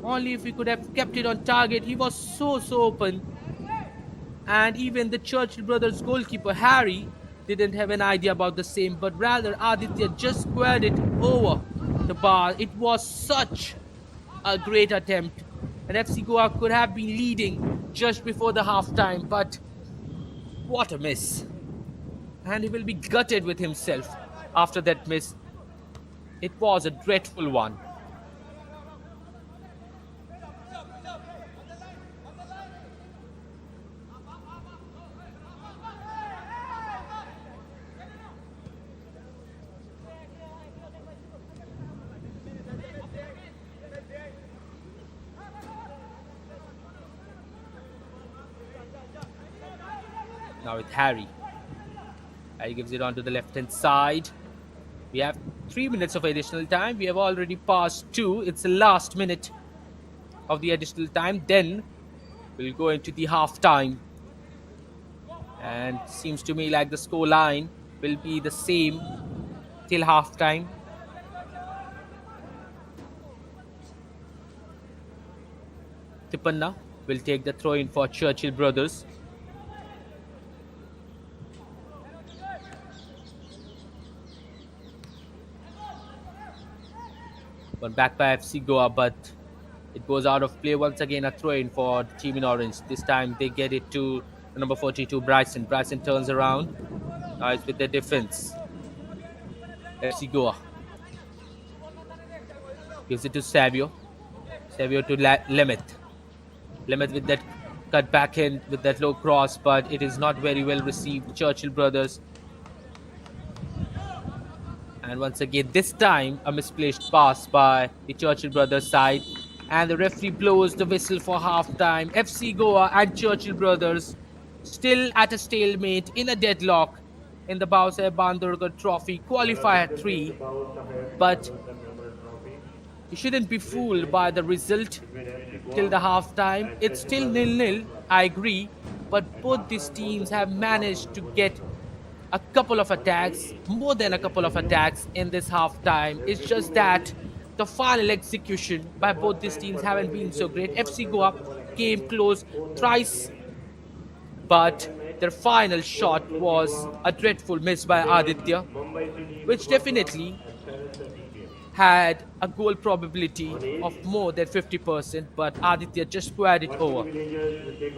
B: Only if he could have kept it on target. He was so open. And even the Churchill Brothers goalkeeper, Harry, didn't have an idea about the same, but rather Aditya just squared it over the bar. It was such a great attempt. And FC Goa could have been leading just before the halftime, but what a miss. And he will be gutted with himself after that miss. It was a dreadful one. Now with Harry. Harry gives it on to the left-hand side. We have 3 minutes of additional time. We have already passed 2. It's the last minute of the additional time. Then we'll go into the half-time. And seems to me like the score line will be the same till half-time. Tipanna will take the throw-in for Churchill Brothers. One back by FC Goa, but it goes out of play once again. A throw-in for the team in orange. This time they get it to number 42, Bryson. Bryson turns around. Now it's with the defense. FC Goa gives it to Savio. Savio to Lemeth. Lemeth with that cut back in with that low cross, but it is not very well received. Churchill Brothers. And once again, this time, a misplaced pass by the Churchill Brothers side. And the referee blows the whistle for half-time. FC Goa and Churchill Brothers still at a stalemate in a deadlock in the Bhausaheb Bandodkar Trophy Qualifier 3. But you shouldn't be fooled by the result till the half-time. It's still 0-0, I agree. But both these teams have managed to get a couple of attacks, more than a couple of attacks in this half-time. It's just that the final execution by both these teams haven't been so great. FC Goa came close thrice, but their final shot was a dreadful miss by Aditya, which definitely had a goal probability of more than 50%, but Aditya just squared it over.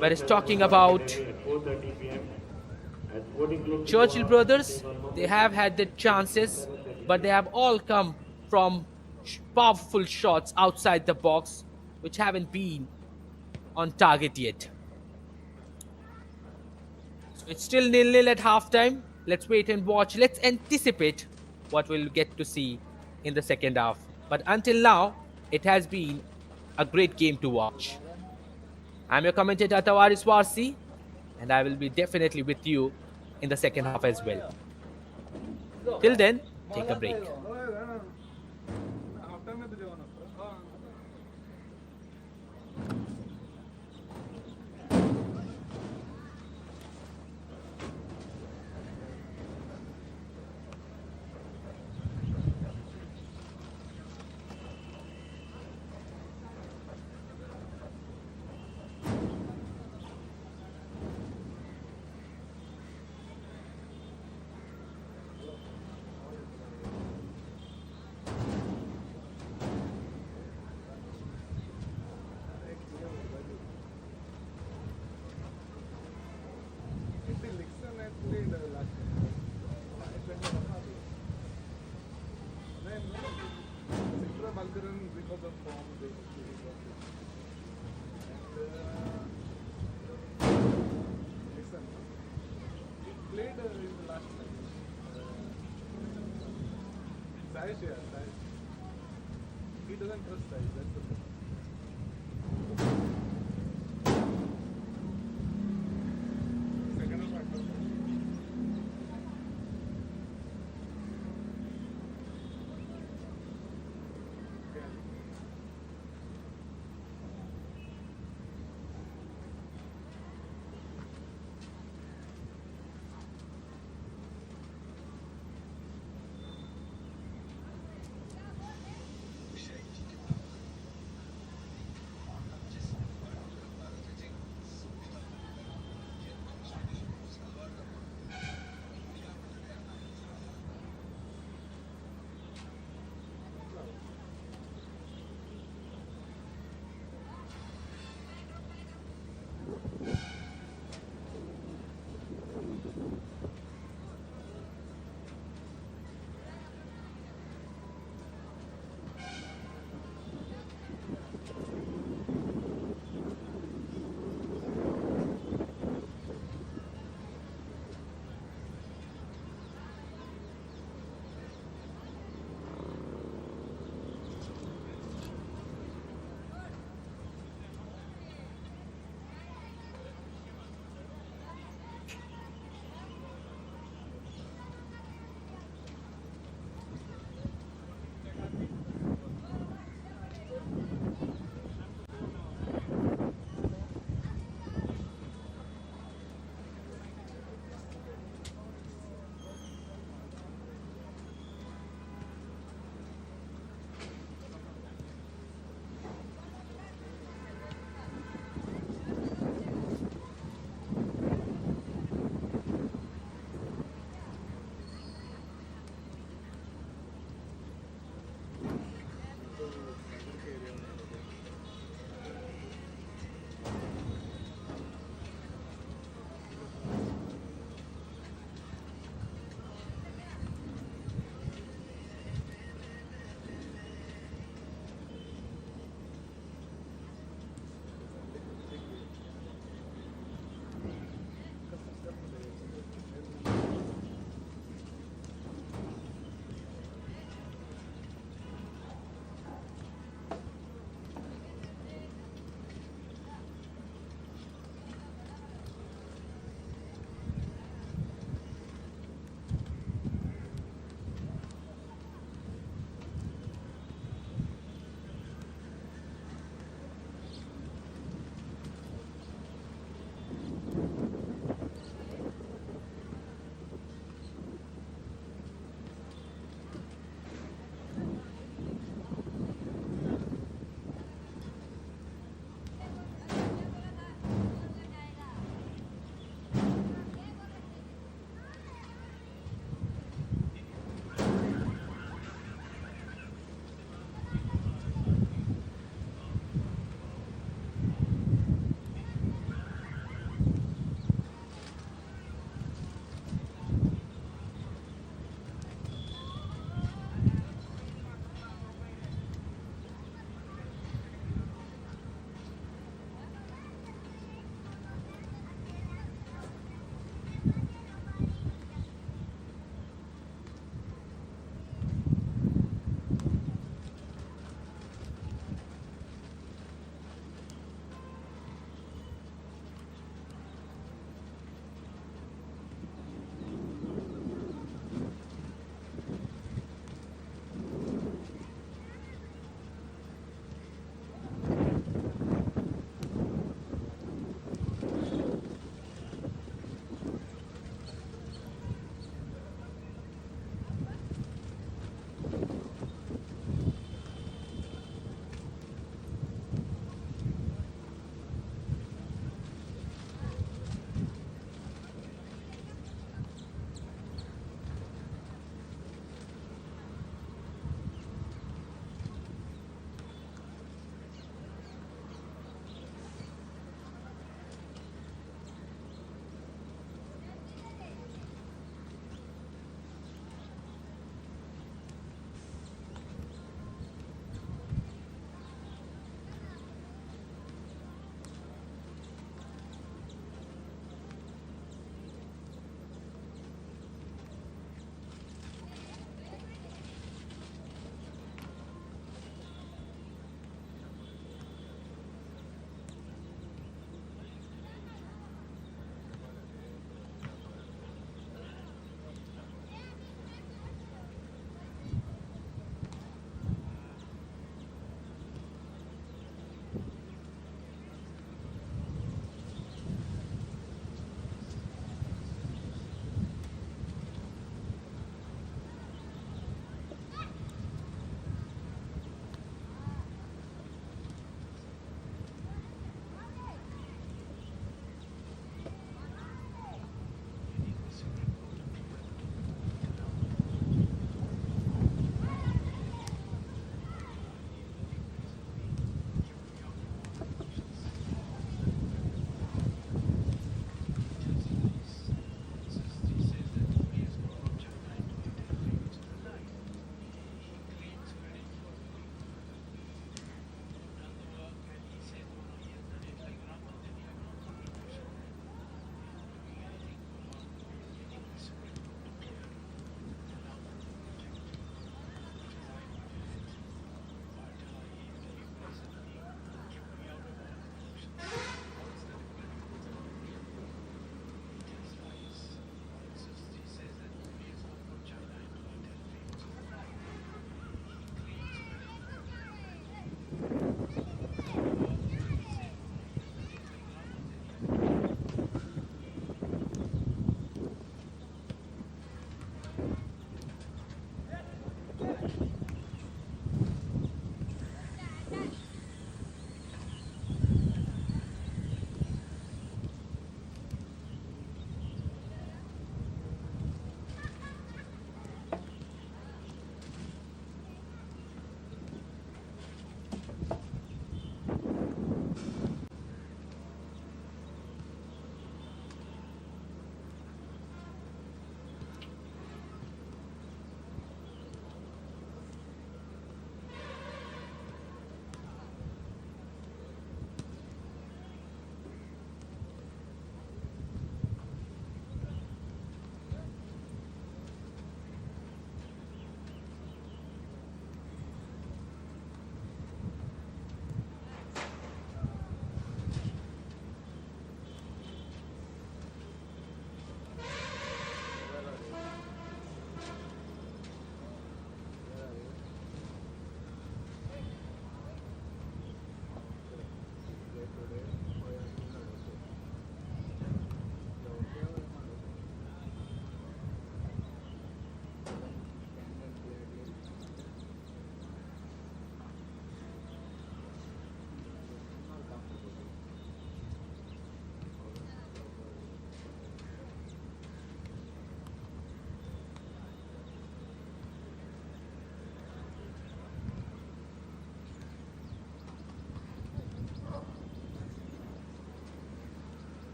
B: But it's talking about Churchill Brothers, they have had their chances, but they have all come from powerful shots outside the box, which haven't been on target yet. So it's still 0-0 at halftime. Let's wait and watch. Let's anticipate what we'll get to see in the second half. But until now, it has been a great game to watch. I'm your commentator Tawaris Warsi, and I will be definitely with you in the second half as well. Till then, take a break.
C: He doesn't trust size, that's the thing. Second of all,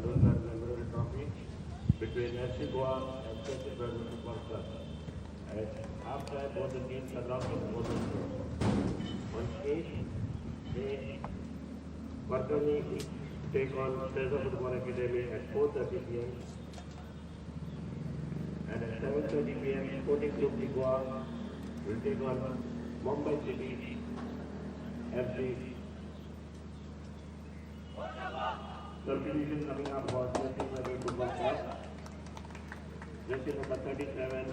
A: Bandodkar Memorial Trophy between FC Goa and Churchill Brothers Football Club. At half-time, both the teams are locked in both the scores. On stage, they Barkani take on Cesar Football Academy at 4:30 p.m. and at 7:30 p.m. Sporting Club de Goa will take on Mumbai City FC. Substitution coming up for Churchill Brothers Football Club. Jersey number 37,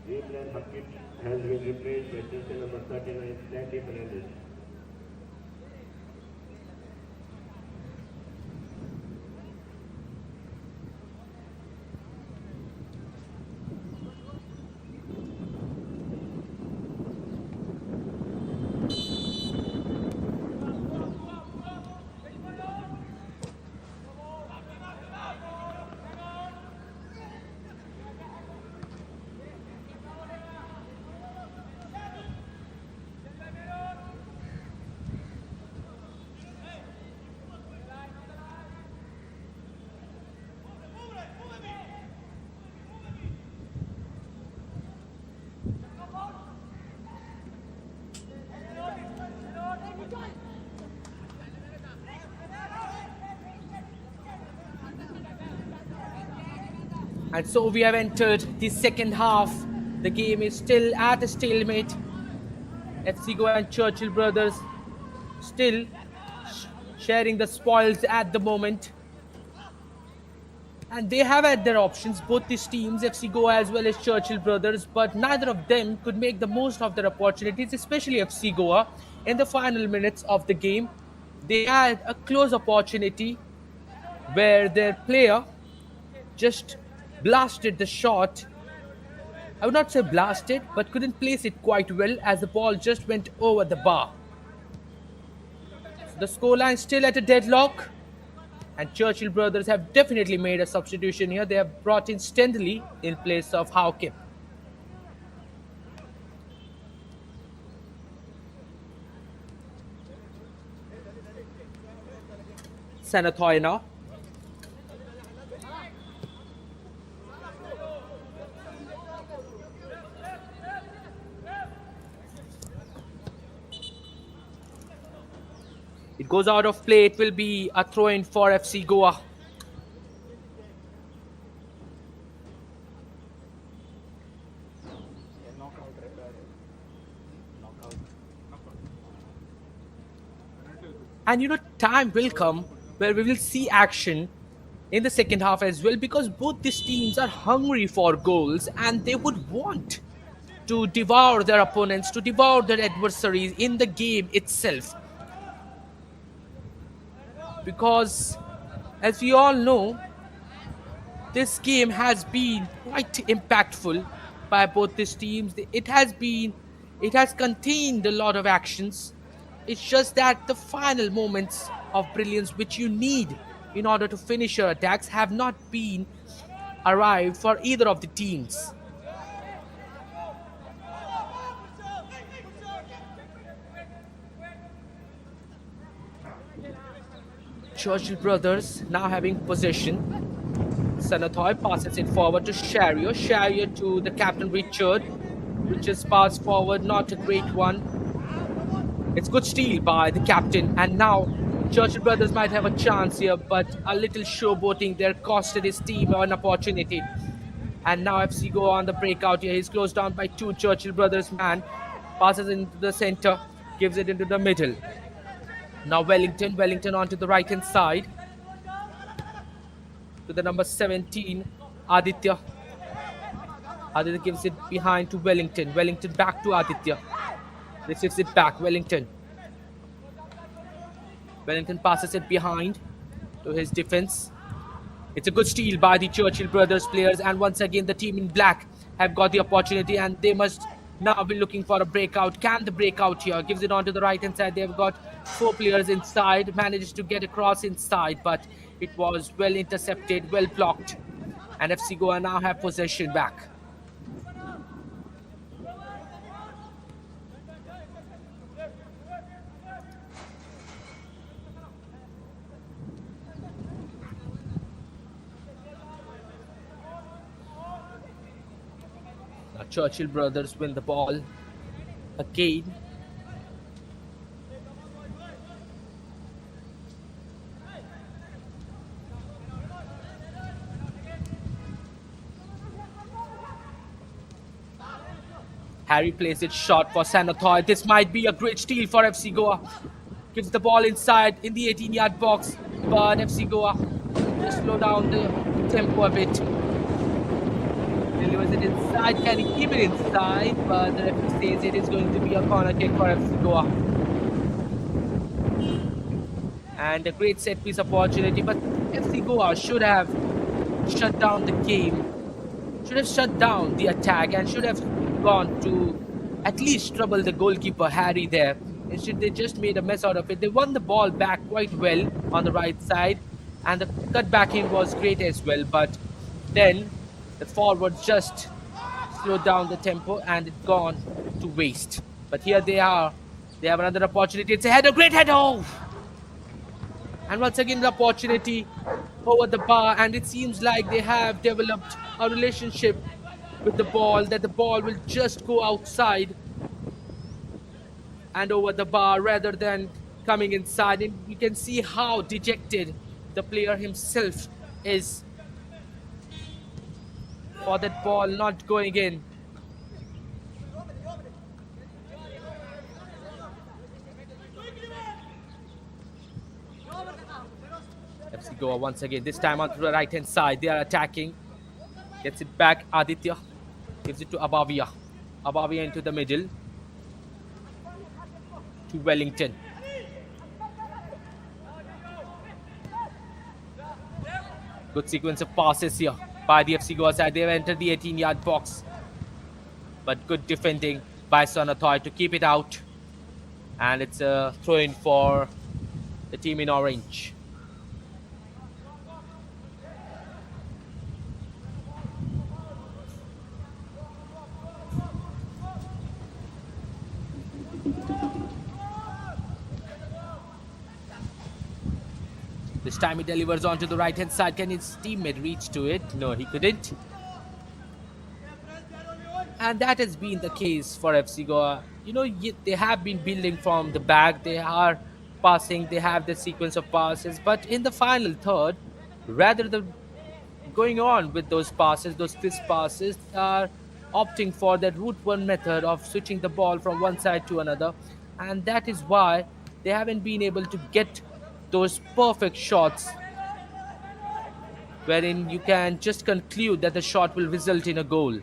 A: Reemland Bucket has been replaced by jersey number 39, Sandy Fernandez.
B: And so we have entered the second half. The game is still at a stalemate. FC Goa and Churchill Brothers still sharing the spoils at the moment. And they have had their options, both these teams, FC Goa as well as Churchill Brothers, but neither of them could make the most of their opportunities, especially FC Goa. In the final minutes of the game, they had a close opportunity where their player just blasted the shot. I would not say blasted, but couldn't place it quite well as the ball just went over the bar. The scoreline still at a deadlock, and Churchill Brothers have definitely made a substitution here. They have brought in Stendley in place of Hauke. Sanathoy now. It goes out of play. It will be a throw-in for FC Goa. And time will come where we will see action in the second half as well, because both these teams are hungry for goals and they would want to devour their opponents, to devour their adversaries in the game itself. Because, as we all know, this game has been quite impactful by both these teams. It has contained a lot of actions. It's just that the final moments of brilliance which you need in order to finish your attacks have not been arrived for either of the teams. Churchill Brothers now having possession. Sanathoy passes it forward to Shario. Shario to the captain Richard, which is passed forward, not a great one. It's good steal by the captain, and now Churchill Brothers might have a chance here, but a little showboating there costed his team an opportunity. And now FC Goa on the breakout here. He's closed down by two Churchill Brothers man. Passes into the center, gives it into the middle. Now Wellington onto the right hand side to the number 17, Aditya. Aditya gives it behind to Wellington. Wellington back to Aditya. Receives it back, Wellington. Wellington passes it behind to his defense. It's a good steal by the Churchill Brothers players, and once again the team in black have got the opportunity and they must now be looking for a breakout. Can the breakout here? Gives it onto the right hand side. They've got four players inside. Manages to get across inside, but it was well intercepted, well blocked. And FC Goa now have possession back. Churchill Brothers win the ball again. Harry plays it short for Sanatoy. This might be a great steal for FC Goa. Gives the ball inside in the 18-yard box, but FC Goa just slow down the tempo a bit. Delivers it inside. Can he keep it inside? But the referee says it is going to be a corner kick for FC Goa. And a great set piece opportunity, but FC Goa should have shut down the game, should have shut down the attack, and should have gone to at least trouble the goalkeeper Harry there. Instead, they just made a mess out of it. They won the ball back quite well on the right side, and the cut back in was great as well. But then the forward just slowed down the tempo and it gone to waste. But here they are. They have another opportunity. It's a header, great header! Oh! And once again the opportunity over the bar, and it seems like they have developed a relationship with the ball, that the ball will just go outside and over the bar rather than coming inside. And you can see how dejected the player himself is for that ball not going in. FC Goa once again, this time onto the right hand side. They are attacking. Gets it back. Aditya gives it to Abavia. Abavia into the middle to Wellington. Good sequence of passes here by the FC Goa side. They have entered the 18-yard box, but good defending by Sanatoy to keep it out. And it's a throw-in for the team in orange. This time he delivers onto the right hand side. Can his teammate reach to it? No, he couldn't. And that has been the case for FC Goa. You know, they have been building from the back. They are passing. They have the sequence of passes. But in the final third, rather than going on with those passes, those crisp passes, they are opting for that route one method of switching the ball from one side to another. And that is why they haven't been able to get those perfect shots wherein you can just conclude that the shot will result in a goal.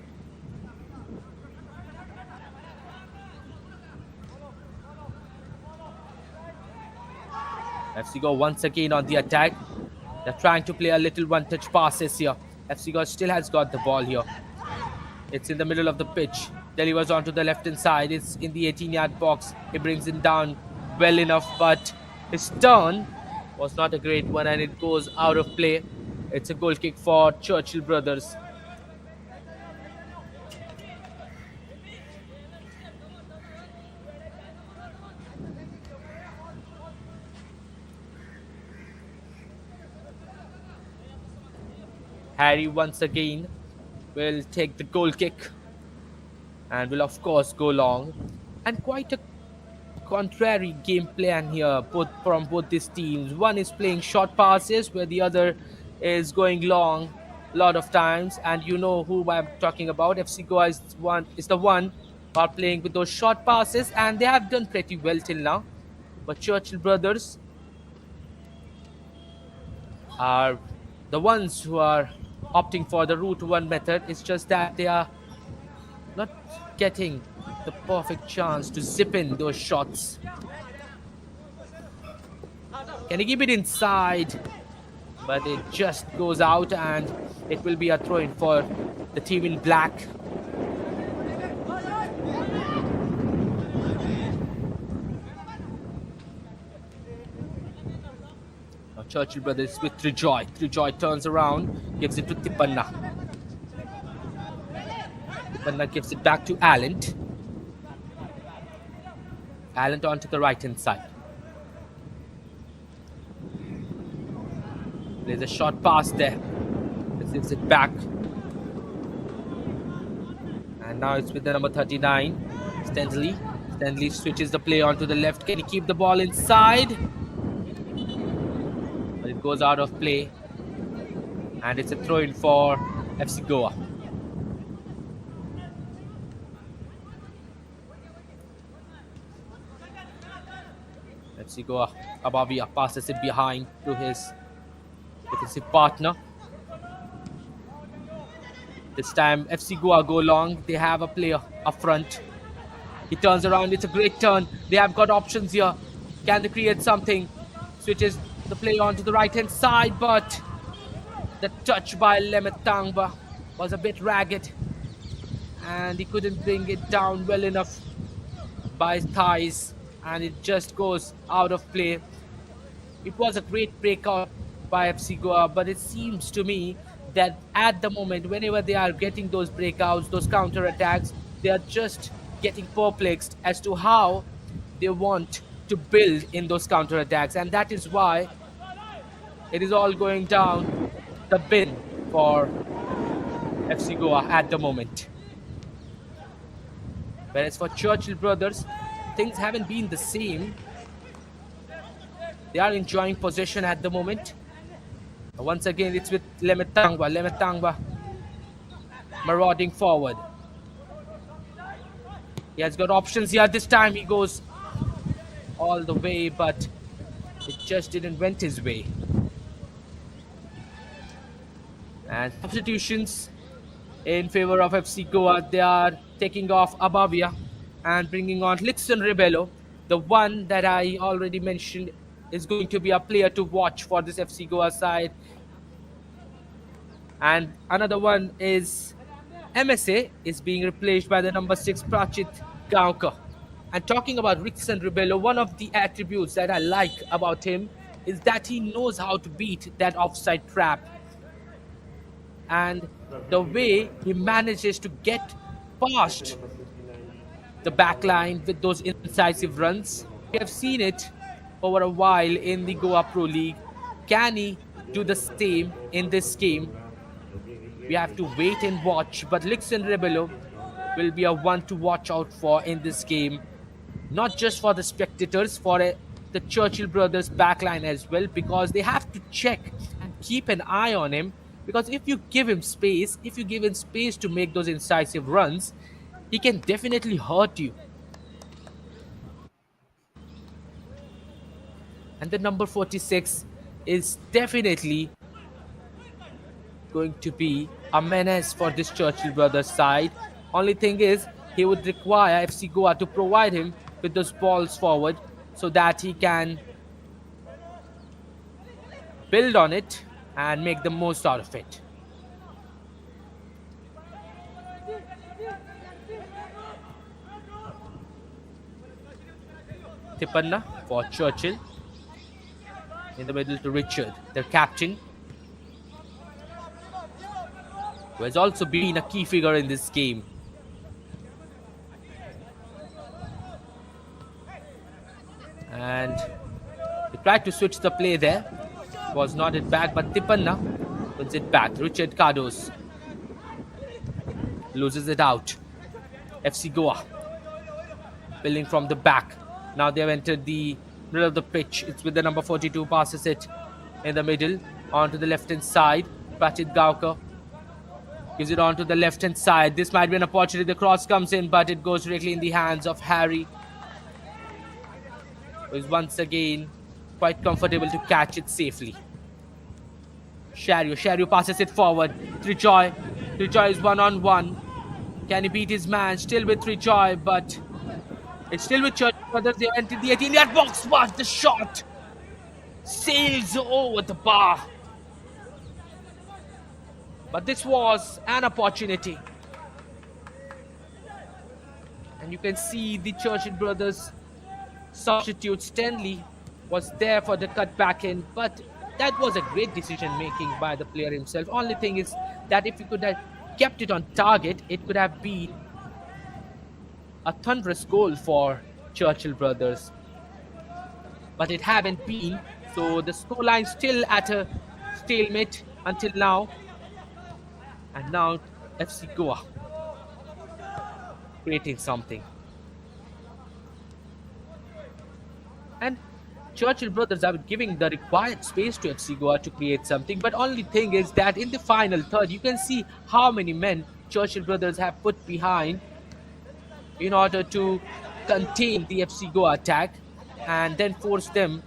B: FC Goa once again on the attack. They're trying to play a little one-touch passes here. FC Goa still has got the ball here. It's in the middle of the pitch. Delivers onto the left-hand side. It's in the 18-yard box. He brings it down well enough, but his turn was not a great one and it goes out of play. It's a goal kick for Churchill Brothers. Harry once again will take the goal kick and will of course go long. And quite a contrary game plan here from both these teams. One is playing short passes where the other is going long a lot of times, and you know who I'm talking about. FC Goa is the one who are playing with those short passes, and they have done pretty well till now. But Churchill Brothers are the ones who are opting for the route one method. It's just that they are not getting the perfect chance to zip in those shots. Can he keep it inside? But it just goes out and it will be a throw-in for the team in black. Now Churchill Brothers with Trijoy. Trijoy turns around, gives it to Tipanna. Tipanna gives it back to Allen. Allen onto the right hand side. There's a short pass there. Receives it back. And And now it's with the number 39, Stanley. Stanley switches the play onto the left. Can he keep the ball inside? But it goes out of play. And it's a throw-in for FC Goa. FC Goa, Abavia passes it behind to his defensive partner. This time FC Goa go long. They have a player up front. He turns around. It's a great turn. They have got options here. Can they create something? Switches the play onto the right-hand side, but the touch by Lemetangba was a bit ragged, and he couldn't bring it down well enough by his thighs, and it just goes out of play. It was a great breakout by FC Goa, but it seems to me that at the moment, whenever they are getting those breakouts, those counter attacks, they are just getting perplexed as to how they want to build in those counter attacks, and that is why it is all going down the bin for FC Goa at the moment. Whereas for Churchill Brothers, things haven't been the same. They are enjoying possession at the moment. Once again, it's with Lemetangba. Lemetangba marauding forward. He has got options here. This time he goes all the way, but it just didn't went his way. And substitutions in favor of FC Goa. They are taking off Abavia and bringing on Lixon Rebello. The one that I already mentioned is going to be a player to watch for this FC Goa side. And another one is MSA is being replaced by the number 6 Prachit Gaonkar. And talking about Lixon Rebello, one of the attributes that I like about him is that he knows how to beat that offside trap. And the way he manages to get past the back line with those incisive runs, we have seen it over a while in the Goa Pro League. Can he do the same in this game? We have to wait and watch, but Lixon Rebello will be a one to watch out for in this game, not just for the spectators, for the Churchill Brothers backline as well, because they have to check and keep an eye on him, because if you give him space, if you give him space to make those incisive runs, he can definitely hurt you. And the number 46 is definitely going to be a menace for this Churchill Brothers side. Only thing is, he would require FC Goa to provide him with those balls forward so that he can build on it and make the most out of it. Tipanna for Churchill. In the middle to Richard, their captain, who has also been a key figure in this game. And he tried to switch the play there. Was not it back, but Tipanna wins it back. Richard Cardos loses it out. FC Goa building from the back. Now they have entered the middle of the pitch. It's with the number 42, passes it in the middle onto the left hand side. Prachit Gaonkar gives it on to the left hand side. This might be an opportunity. The cross comes in, but it goes directly in the hands of Harry, who is once again quite comfortable to catch it safely. Shario passes it forward. Trijoy is one-on-one. Can he beat his man? Still with Trijoy, but it's still with Churchill Brothers. They entered the 18-yard box, but the shot sails over the bar. But this was an opportunity. And you can see the Churchill Brothers substitute. Stanley was there for the cut back in, but that was a great decision making by the player himself. Only thing is that if he could have kept it on target, it could have been a thunderous goal for Churchill Brothers, but it haven't been. So the scoreline still at a stalemate until now. And now FC Goa creating something. And Churchill Brothers are giving the required space to FC Goa to create something. But only thing is that in the final third, you can see how many men Churchill Brothers have put behind in order to contain the FC Goa attack and then force them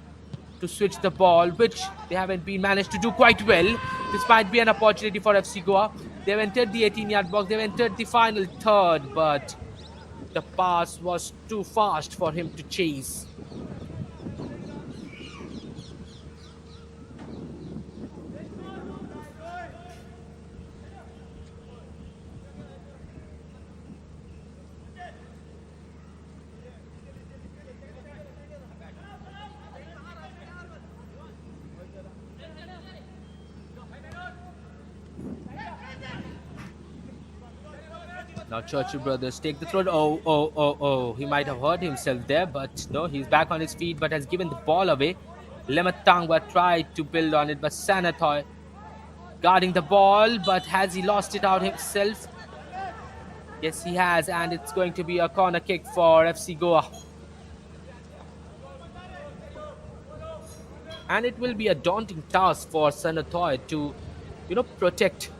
B: to switch the ball, which they haven't been managed to do quite well. This might be an opportunity for FC Goa. They've entered the 18-yard box. They've entered the final third, but the pass was too fast for him to chase. Now Churchill Brothers take the throw. Oh. He might have hurt himself there, but no, he's back on his feet, but has given the ball away. Lematangwa tried to build on it, but Sanatoy guarding the ball, but has he lost it out himself? Yes, he has, and it's going to be a corner kick for FC Goa. And it will be a daunting task for Sanatoy to, protect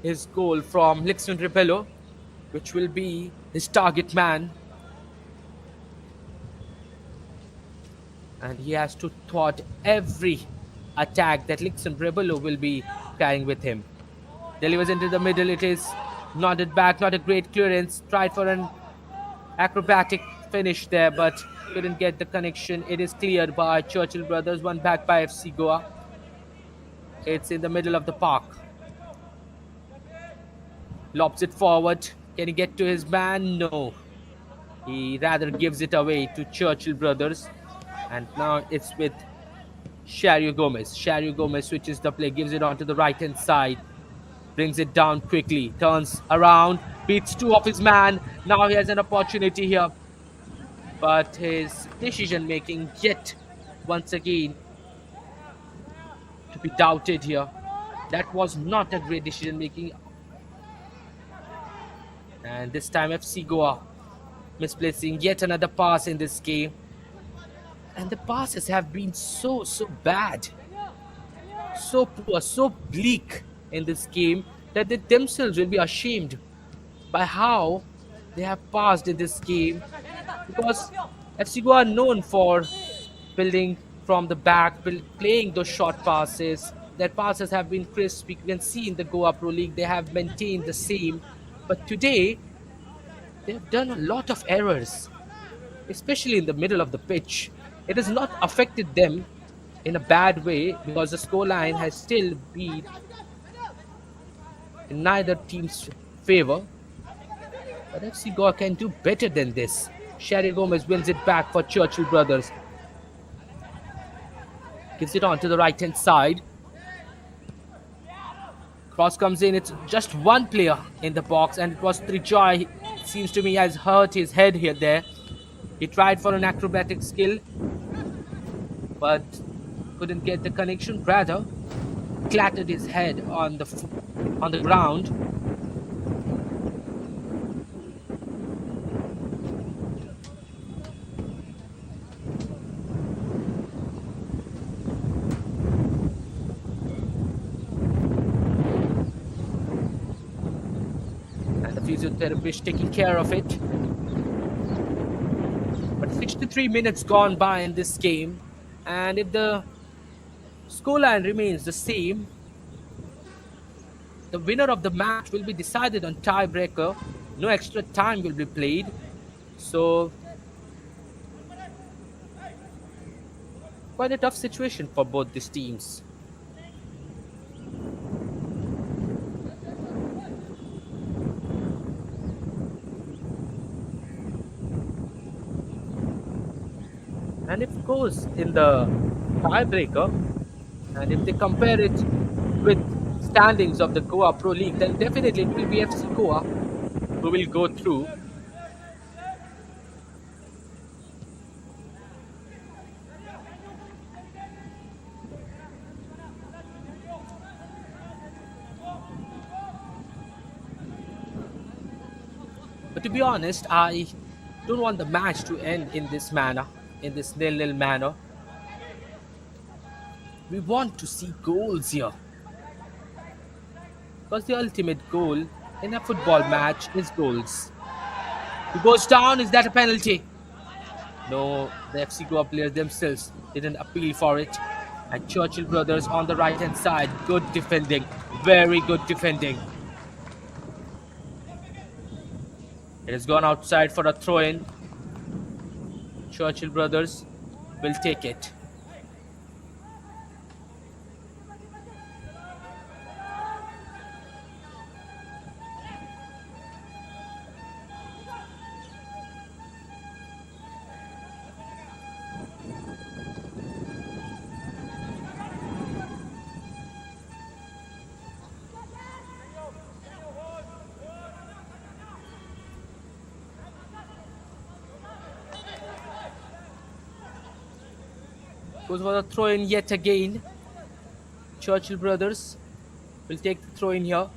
B: his goal from Lixon Rebello, which will be his target man. And he has to thwart every attack that Lixon Rebello will be carrying with him. Delivers into the middle. It is nodded back. Not a great clearance. Tried for an acrobatic finish there, but couldn't get the connection. It is cleared by Churchill Brothers. One back by FC Goa. It's in the middle of the park. Lobs it forward. Can he get to his man? No. He rather gives it away to Churchill Brothers. And now it's with Shario Gomez. Shario Gomez switches the play, gives it onto the right-hand side. Brings it down quickly. Turns around. Beats two of his man. Now he has an opportunity here. But his decision-making yet once again to be doubted here. That was not a great decision-making. And this time FC Goa misplacing yet another pass in this game. And the passes have been so bad. So poor, so bleak in this game that they themselves will be ashamed by how they have passed in this game. Because FC Goa are known for building from the back, playing those short passes. Their passes have been crisp. You can see in the Goa Pro League they have maintained the same. But today, they have done a lot of errors, especially in the middle of the pitch. It has not affected them in a bad way because the scoreline has still been in neither team's favor. But FC Goa can do better than this. Shario Gomez wins it back for Churchill Brothers. Gives it on to the right-hand side. Cross comes in. It's just one player in the box, and it was Trijoy. It seems to me has hurt his head here there. He tried for an acrobatic skill, but couldn't get the connection. Rather, clattered his head on the ground. Physiotherapist taking care of it. But 63 minutes gone by in this game, and if the scoreline remains the same, the winner of the match will be decided on tiebreaker. No extra time will be played. So quite a tough situation for both these teams. And if it goes in the tiebreaker, and if they compare it with standings of the Goa Pro League, then definitely it will be FC Goa who will go through. But to be honest, I don't want the match to end in this manner, in this nil-nil manner. We want to see goals here. Because the ultimate goal in a football match is goals. Who goes down? Is that a penalty? No, the FC Goa players themselves didn't appeal for it. And Churchill Brothers on the right hand side, good defending, very good defending. It has gone outside for a throw-in. Churchill Brothers will take it. Goes for the throw-in yet again. Churchill Brothers will take the throw-in here.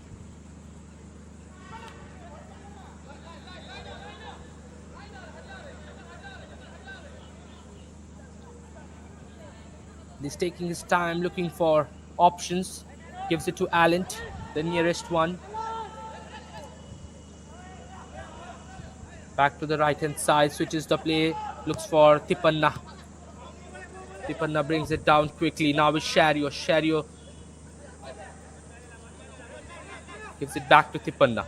B: He's taking his time looking for options. Gives it to Alent, the nearest one. Back to the right hand side, switches the play, looks for Tipanna. Tipanna brings it down quickly. Now with Shario. Shario gives it back to Tipanna.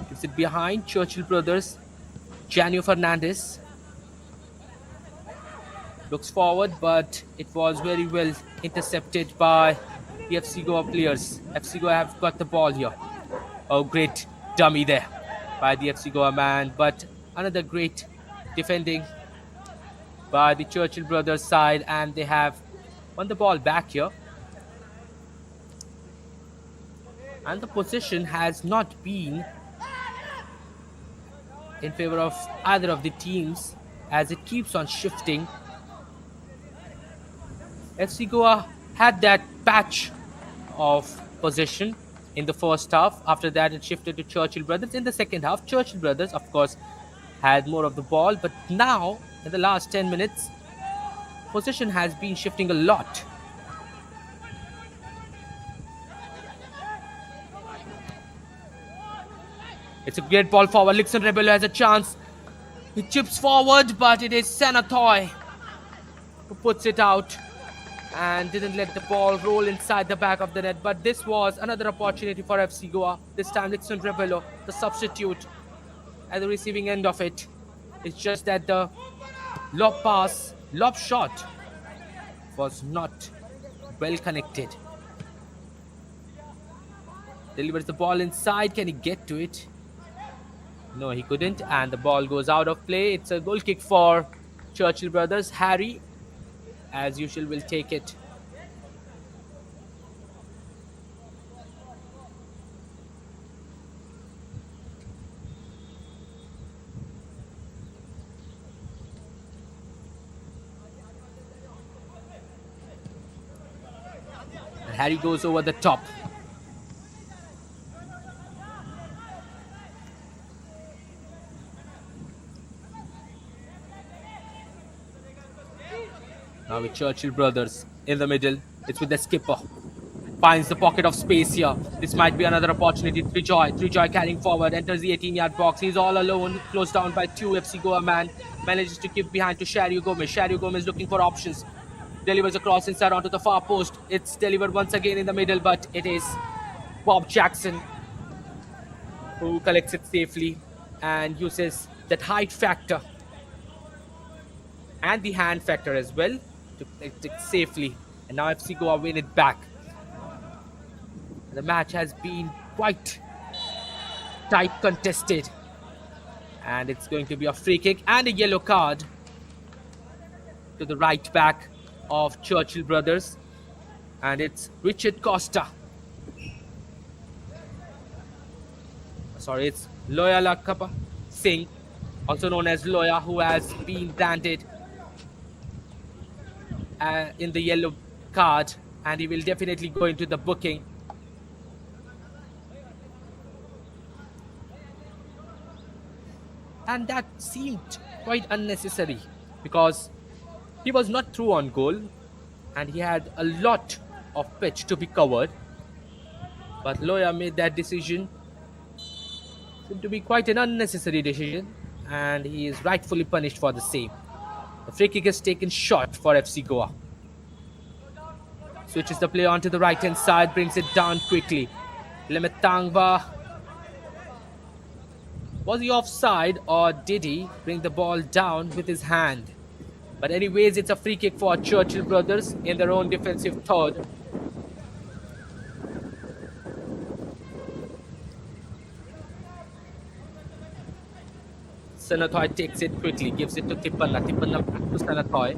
B: Gives it behind Churchill Brothers. Janio Fernandez looks forward, but it was very well intercepted by the FC Goa players. FC Goa have got the ball here. Oh, great dummy there by the FC Goa man, but another great defending by the Churchill Brothers side, and they have won the ball back here. And the position has not been in favor of either of the teams as it keeps on shifting. FC Goa had that patch of possession in the first half. After that, it shifted to Churchill Brothers. In the second half, Churchill Brothers, of course, had more of the ball. But now, in the last 10 minutes, possession has been shifting a lot. It's a great ball forward. Lixon Rebello has a chance. He chips forward, but it is Senathoy who puts it out and didn't let the ball roll inside the back of the net. But this was another opportunity for FC Goa. This time Lixon Rebello, the substitute, at the receiving end of it. It's just that the lob shot was not well connected. Delivers the ball inside. Can he get to it? No, he couldn't, and the ball goes out of play. It's a goal kick for Churchill Brothers. Harry, as usual, will take it. And Harry goes over the top. Now with Churchill Brothers in the middle. It's with the skipper. Finds the pocket of space here. This might be another opportunity. Trijoy carrying forward. Enters the 18-yard box. He's all alone. Closed down by two FC Goa man. Manages to keep behind to Shario Gomez. Shario Gomez looking for options. Delivers a cross inside onto the far post. It's delivered once again in the middle, but it is Bob Jackson who collects it safely and uses that height factor and the hand factor as well to collect it safely. And now FC Goa win it back. The match has been quite tight contested. And it's going to be a free kick and a yellow card to the right back of Churchill Brothers. And it's Richard Costa. Sorry, it's Loyola Kappa Singh, also known as Loya, who has been branded in the yellow card, and he will definitely go into the booking. And that seemed quite unnecessary because he was not through on goal and he had a lot of pitch to be covered. But Loya made that decision. Seemed to be quite an unnecessary decision, and he is rightfully punished for the same. The free kick is taken short for FC Goa. Switches the play onto the right hand side, brings it down quickly. Lemetangwa. Was he offside or did he bring the ball down with his hand? But anyways, it's a free kick for Churchill Brothers in their own defensive third. Sanathoy takes it quickly, gives it to Tipanna. Tipanna back to Sanathoy.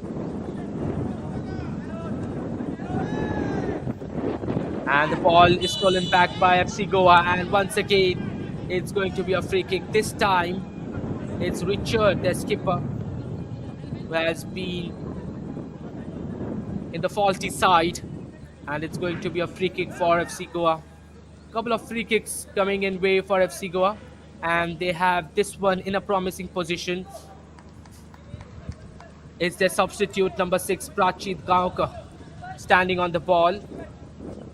B: And the ball is stolen back by FC Goa, and once again it's going to be a free kick. This time it's Richard, their skipper, who has been in the faulty side, and it's going to be a free kick for FC Goa. Couple of free kicks coming in way for FC Goa, and they have this one in a promising position. It's their substitute number 6, Prachit Gaonkar, standing on the ball,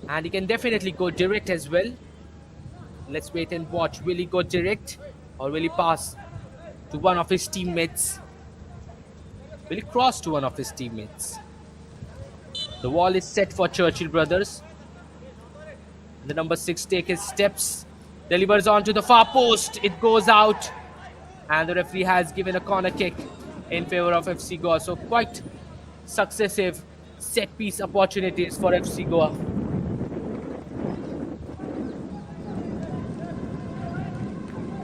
B: and he can definitely go direct as well. Let's wait and watch. Will he go direct or will he pass to one of his teammates? Will he cross to one of his teammates? The wall is set for Churchill Brothers. The number 6 takes his steps, delivers onto the far post. It goes out, and the referee has given a corner kick in favor of FC Goa. So quite successive set piece opportunities for FC Goa.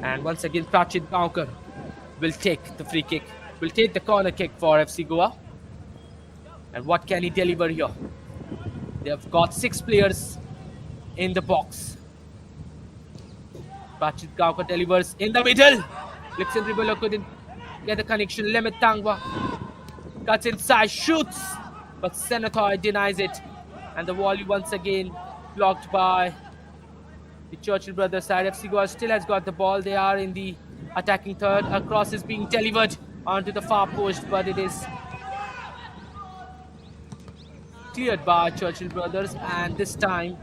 B: And once again, Prachit Gaonkar will take the free kick, will take the corner kick for FC Goa. And what can he deliver here? They have got 6 players in the box. Prachit Gaonkar delivers in the middle. Lixin Ribolo couldn't get the connection. Lemetangwa cuts inside, shoots, but Senathoy denies it. And the volley once again blocked by the Churchill Brothers side. FC Goa still has got the ball. They are in the attacking third. A cross is being delivered onto the far post, but it is cleared by Churchill Brothers, and this time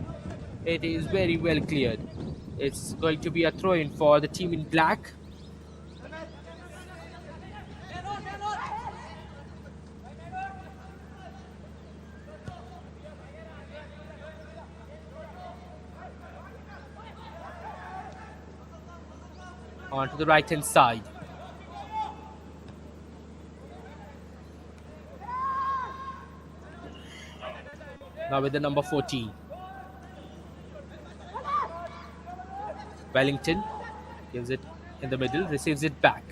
B: it is very well cleared. It's going to be a throw-in for the team in black. Onto the right hand side. Now with the number 14. Wellington gives it in the middle, receives it back.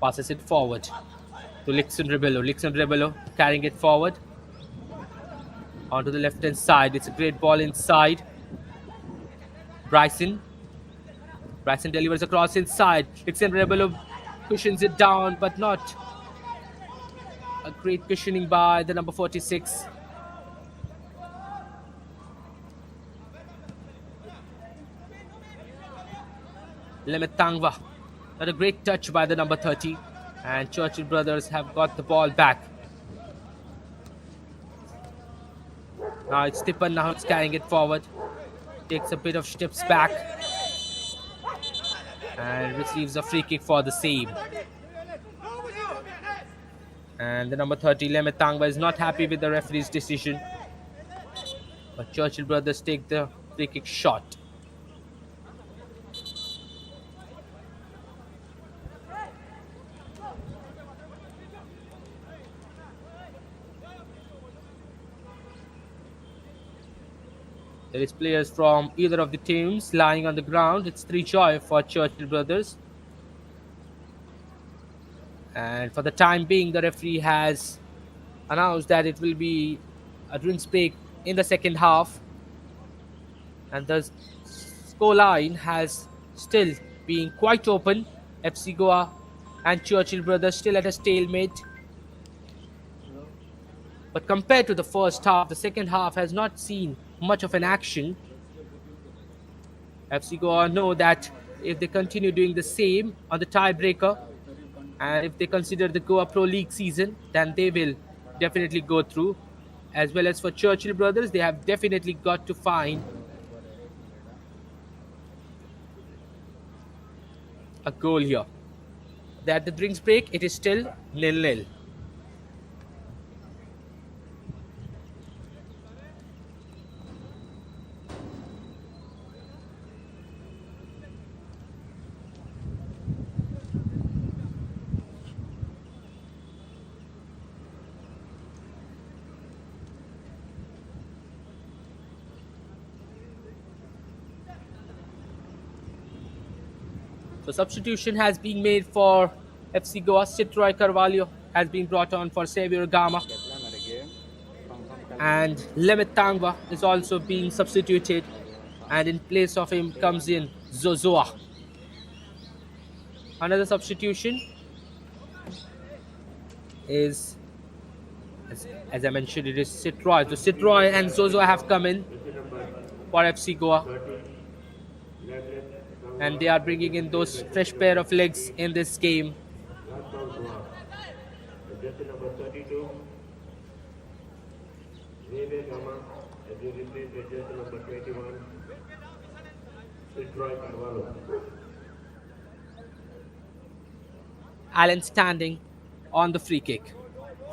B: Passes it forward to Lixon Rebello. Lixon Rebello carrying it forward. Onto the left hand side. It's a great ball inside. Bryson delivers across inside. Lixon Rebello cushions it down, but not a great cushioning by the number 46. Lemetangwa. Not a great touch by the number 30. And Churchill Brothers have got the ball back. Now it's Tipan now it's carrying it forward. Takes a bit of steps back. And receives a free kick for the same. And the number 30, Lemetangwa, is not happy with the referee's decision. But Churchill Brothers take the free kick shot. There is players from either of the teams lying on the ground. It's 3 joy for Churchill Brothers. And for the time being, the referee has announced that it will be a drinks break in the second half. And thus scoreline has still been quite open. FC Goa and Churchill Brothers still at a stalemate. But compared to the first half, the second half has not seen much of an action. FC Goa know that if they continue doing the same on the tiebreaker, and if they consider the Goa Pro League season, then they will definitely go through. As well as for Churchill Brothers, they have definitely got to find a goal here. At the drinks break, it is still 0-0. So substitution has been made for FC Goa. Citroy Carvalho has been brought on for Xavier Gama. And Lemit Tangwa is also being substituted. And in place of him comes in Zozoa. Another substitution is, as I mentioned, it is Citroy. So Citroy and Zozoa have come in for FC Goa. And they are bringing in those fresh pair of legs in this game.
A: Jersey number 32, Xavier Gama, as you replace with jersey number 21, Citroy Carvalho.
B: Allen standing on the free kick.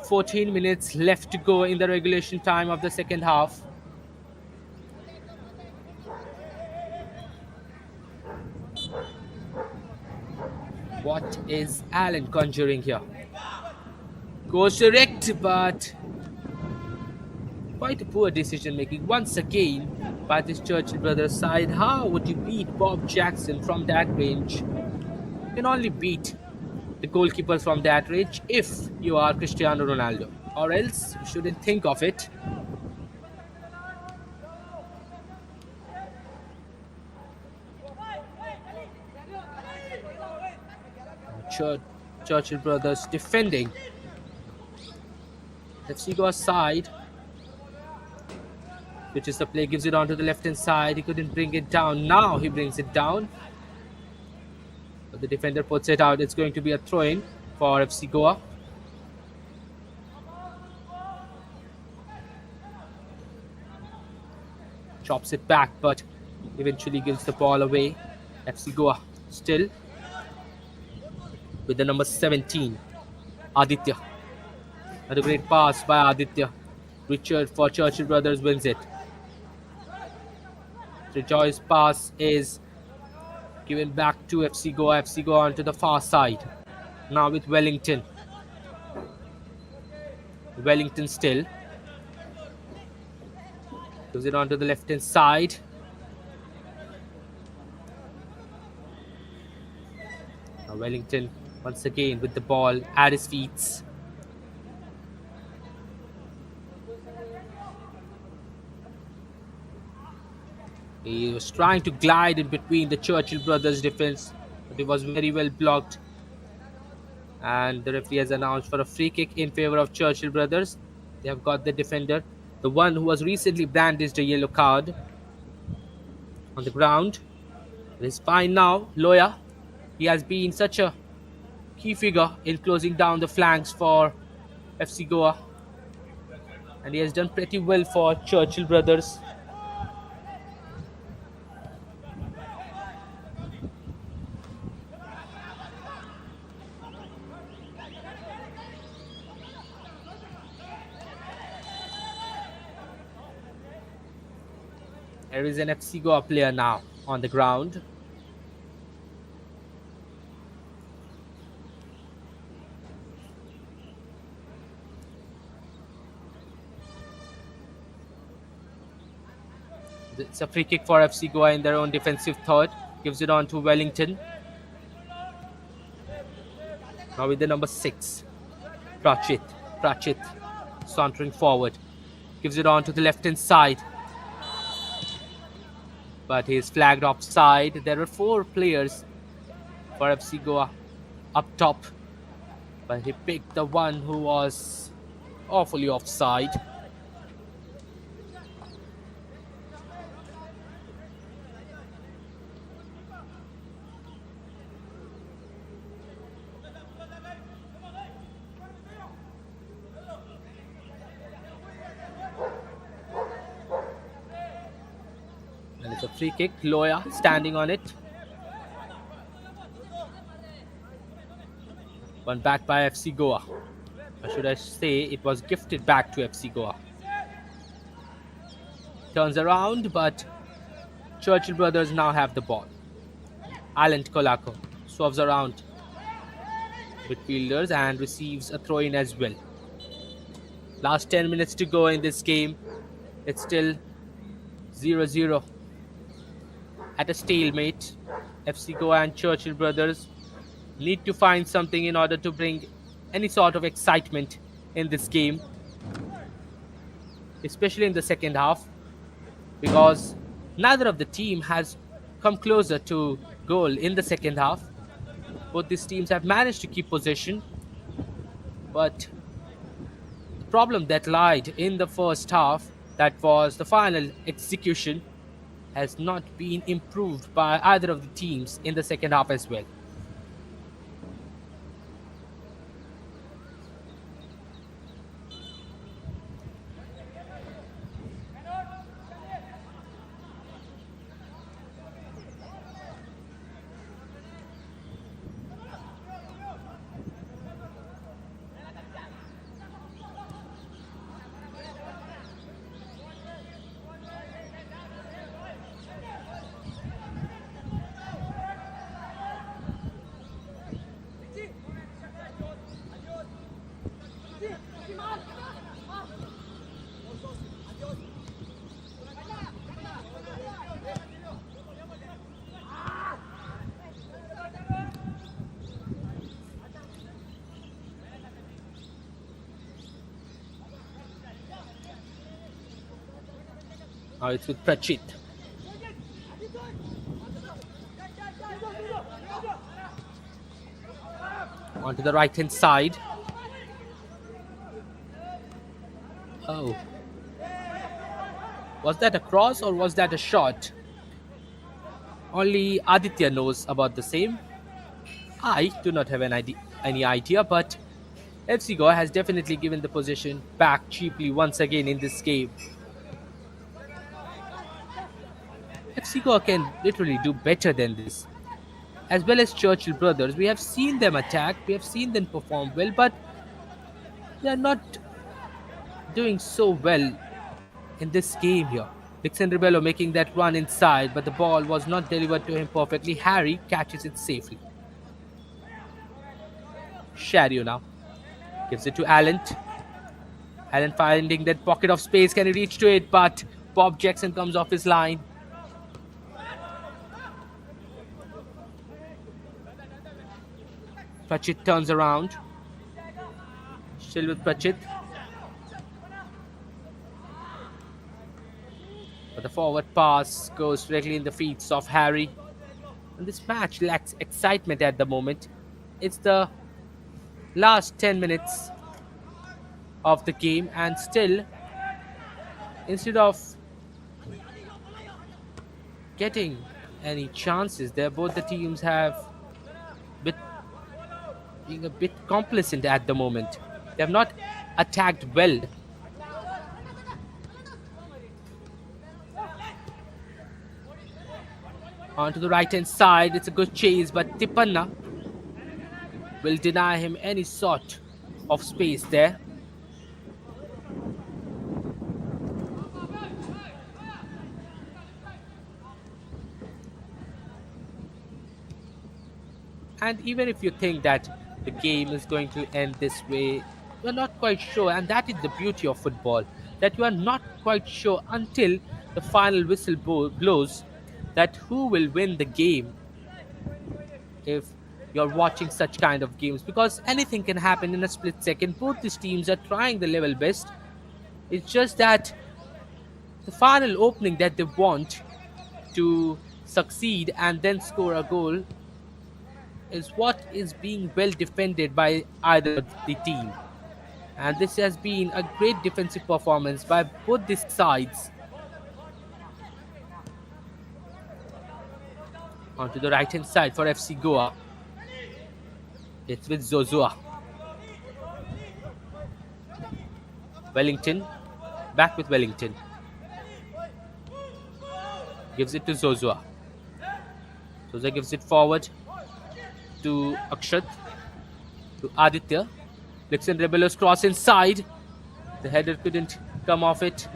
B: 14 minutes left to go in the regulation time of the second half. What is Allen conjuring here? Goes direct, but quite a poor decision making once again by this Churchill Brothers side. How would you beat Bob Jackson from that range? You can only beat the goalkeepers from that range if you are Cristiano Ronaldo, or else you shouldn't think of it. Churchill Brothers defending. FC Goa side, which is the play, gives it on to the left hand side. He couldn't bring it down. Now he brings it down, but the defender puts it out. It's going to be a throw-in for FC Goa. Chops it back, but eventually gives the ball away. FC Goa still with the number 17, Aditya. And a great pass by Aditya. Richard for Churchill Brothers wins it. Rejoice's pass is given back to FC Goa. FC Goa onto the far side. Now with Wellington. Wellington still. Gives it onto the left hand side. Now Wellington once again with the ball at his feet. He was trying to glide in between the Churchill Brothers defense, but it was very well blocked. And the referee has announced for a free kick in favor of Churchill Brothers. They have got the defender, the one who was recently brandished a yellow card, on the ground. It is fine now. Loya, he has been such a key figure in closing down the flanks for FC Goa, and he has done pretty well for Churchill Brothers. There is an FC Goa player now on the ground. It's a free kick for FC Goa in their own defensive third. Gives it on to Wellington. Now with the number 6, Prachit sauntering forward. Gives it on to the left hand side. but he is flagged offside. There were 4 players for FC Goa up top, but he picked the one who was awfully offside. And it's a free kick. Loya standing on it. One back by FC Goa. Or should I say, it was gifted back to FC Goa. Turns around, but Churchill Brothers now have the ball. Alan Kolako swerves around midfielders and receives a throw in as well. Last 10 minutes to go in this game. It's still 0-0. At a stalemate, FC Goa and Churchill Brothers need to find something in order to bring any sort of excitement in this game, especially in the second half, because neither of the team has come closer to goal in the second half. Both these teams have managed to keep possession, but the problem that lied in the first half, that was the final execution, has not been improved by either of the teams in the second half as well. Now it's with Prachit. Onto the right hand side. Oh. Was that a cross or was that a shot? Only Aditya knows about the same. I do not have any idea, but FC Goa has definitely given the possession back cheaply once again in this game. FC Goa can literally do better than this. As well as Churchill Brothers, we have seen them attack, we have seen them perform well, but they are not doing so well in this game here. Dixon Rebello making that run inside, but the ball was not delivered to him perfectly. Harry catches it safely. Shario now gives it to Allen. Allen finding that pocket of space. Can he reach to it? But Bob Jackson comes off his line. Prachit turns around. Still with Prachit. But the forward pass goes directly in the feet of Harry. And this match lacks excitement at the moment. It's the last 10 minutes of the game, and still, instead of getting any chances there, both the teams have being a bit complacent at the moment. They have not attacked well. Onto the right hand side, it's a good chase, but Tipanna will deny him any sort of space there. And even if you think that the game is going to end this way, you're not quite sure, and that is the beauty of football, that you are not quite sure until the final whistle blows that who will win the game if you're watching such kind of games, because anything can happen in a split second. Both these teams are trying the level best. It's just that the final opening that they want to succeed and then score a goal is what is being well defended by either the team. And this has been a great defensive performance by both these sides. Onto the right hand side for FC Goa. It's with Zozua. Wellington. Back with Wellington. Gives it to Zozua. Zozua gives it forward to Akshat. To Aditya. Dixon Rebello's cross inside. The header couldn't come off it.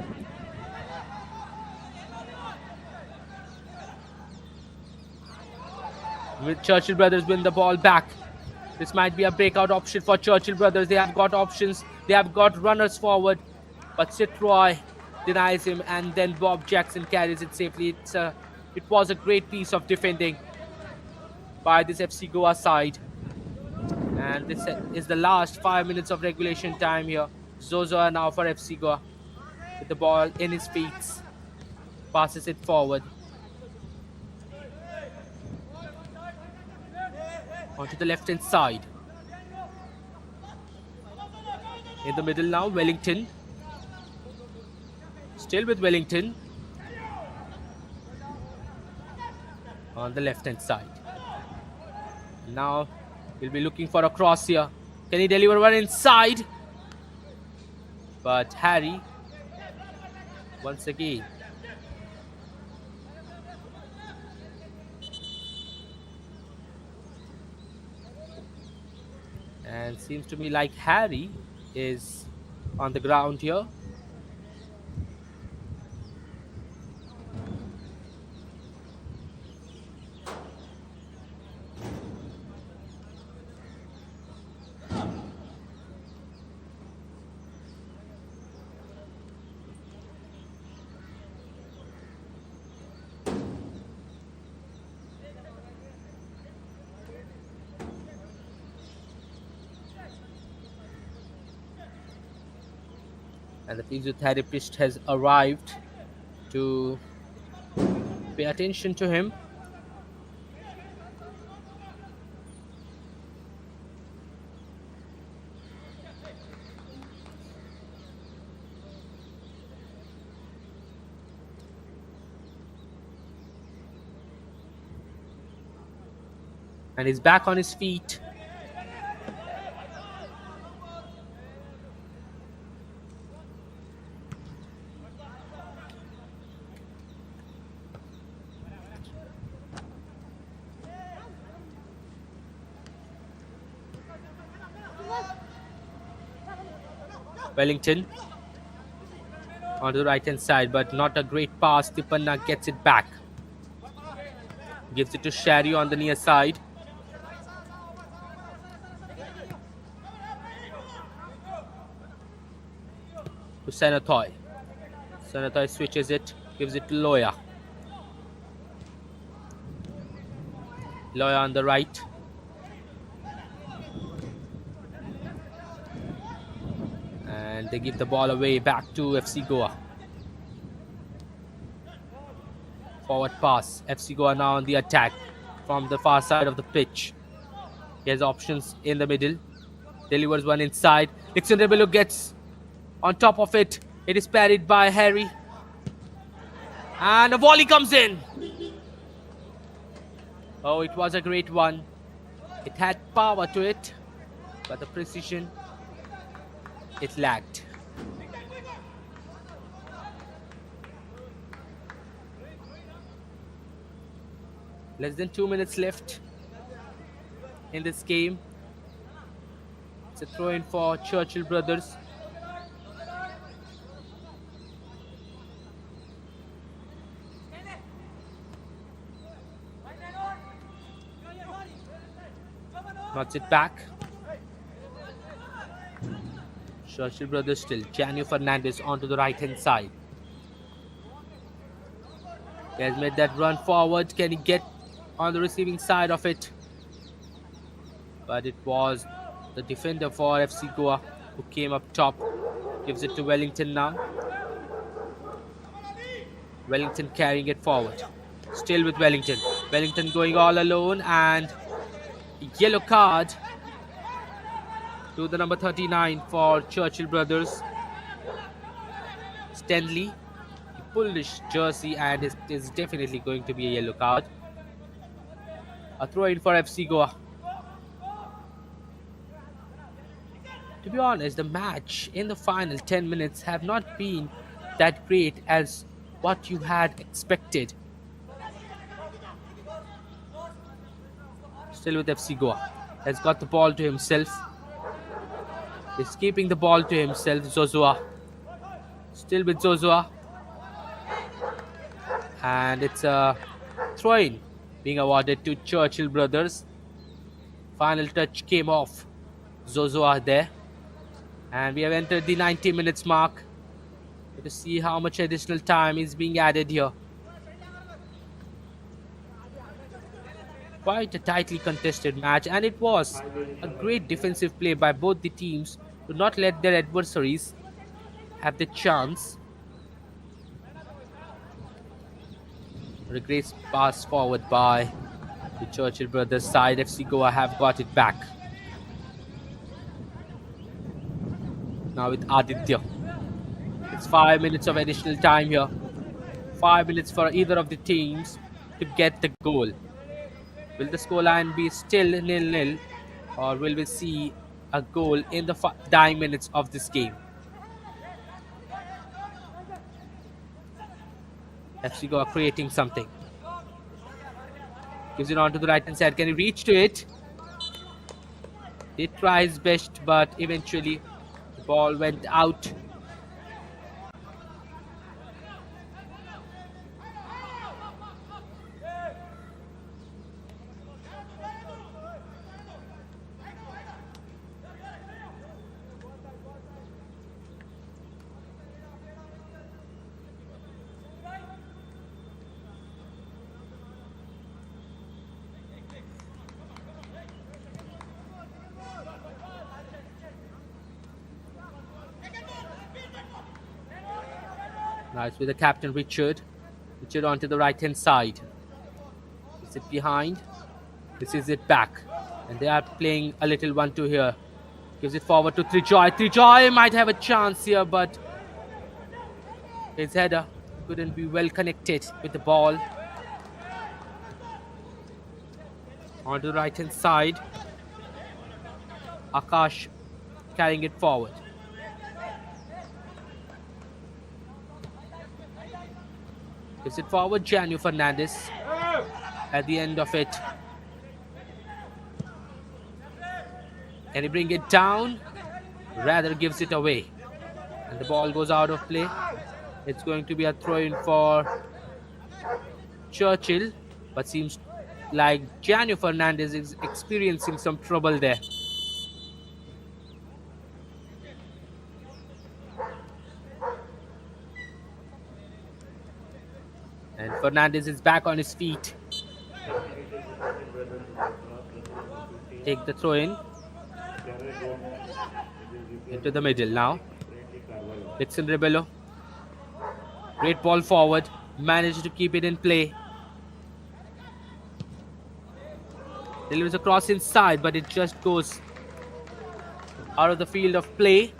B: With Churchill Brothers win the ball back. This might be a breakout option for Churchill Brothers. They have got options. They have got runners forward. But Sid Roy denies him, and then Bob Jackson carries it safely. It was a great piece of defending by this FC Goa side. And this is the last 5 minutes of regulation time here. Zozoa now for FC Goa with the ball in his feet. Passes it forward. Onto the left hand side. In the middle now, Wellington. Still with Wellington. On the left hand side. Now we'll be looking for a cross here. Can he deliver one inside? But Harry, once again, and seems to me like Harry is on the ground here. And the physiotherapist has arrived to pay attention to him. And he's back on his feet. Wellington onto the right hand side, but not a great pass. Tipanna gets it back. Gives it to Shari on the near side. To Senathoy. Senathoy switches it, gives it to Loya. Loya on the right. And they give the ball away back to FC Goa. Forward pass. FC Goa now on the attack from the far side of the pitch. He has options in the middle. Delivers one inside. Dixon Rebello gets on top of it. It is parried by Harry. And a volley comes in. Oh, it was a great one. It had power to it, but the precision, it lacked. Less than 2 minutes left in this game. It's a throw-in for Churchill Brothers. Knots it back. Churchill Brothers still. Janio Fernandez onto the right hand side. He has made that run forward. Can he get on the receiving side of it? But it was the defender for FC Goa who came up top. Gives it to Wellington now. Wellington carrying it forward. Still with Wellington. Wellington going all alone, and yellow card to the number 39 for Churchill Brothers. Stanley. He pulled his jersey, and it is definitely going to be a yellow card. A throw in for FC Goa. To be honest, the match in the final 10 minutes have not been that great as what you had expected. Still with FC Goa. Has got the ball to himself. He's keeping the ball to himself, Zozua. Still with Zozua. And it's a throw-in being awarded to Churchill Brothers. Final touch came off Zozua there. And we have entered the 90 minutes mark. To see how much additional time is being added here. Quite a tightly contested match, and it was a great defensive play by both the teams to not let their adversaries have the chance. A great pass forward by the Churchill Brothers side. FC Goa have got it back. Now with Aditya. It's 5 minutes of additional time here. 5 minutes for either of the teams to get the goal. Will the scoreline be still 0-0, or will we see a goal in the dying minutes of this game? FC Goa creating something. Gives it on to the right hand side. Can he reach to it? He tried his best, but eventually the ball went out. Now it's with the captain Richard. Richard onto the right hand side. Is it behind? This is it back. And they are playing a little 1-2 here. Gives it forward to Trijoy. Trijoy might have a chance here, but his header couldn't be well connected with the ball. Onto the right hand side. Akash carrying it forward. Gives it forward, Janu Fernandez at the end of it. Can he bring it down? Rather gives it away. And the ball goes out of play. It's going to be a throw-in for Churchill. But seems like Janu Fernandez is experiencing some trouble there. And Fernandez is back on his feet. Take the throw in. Into the middle now. Dixon Rebello. Great ball forward. Managed to keep it in play. Delivers a cross inside, but it just goes out of the field of play.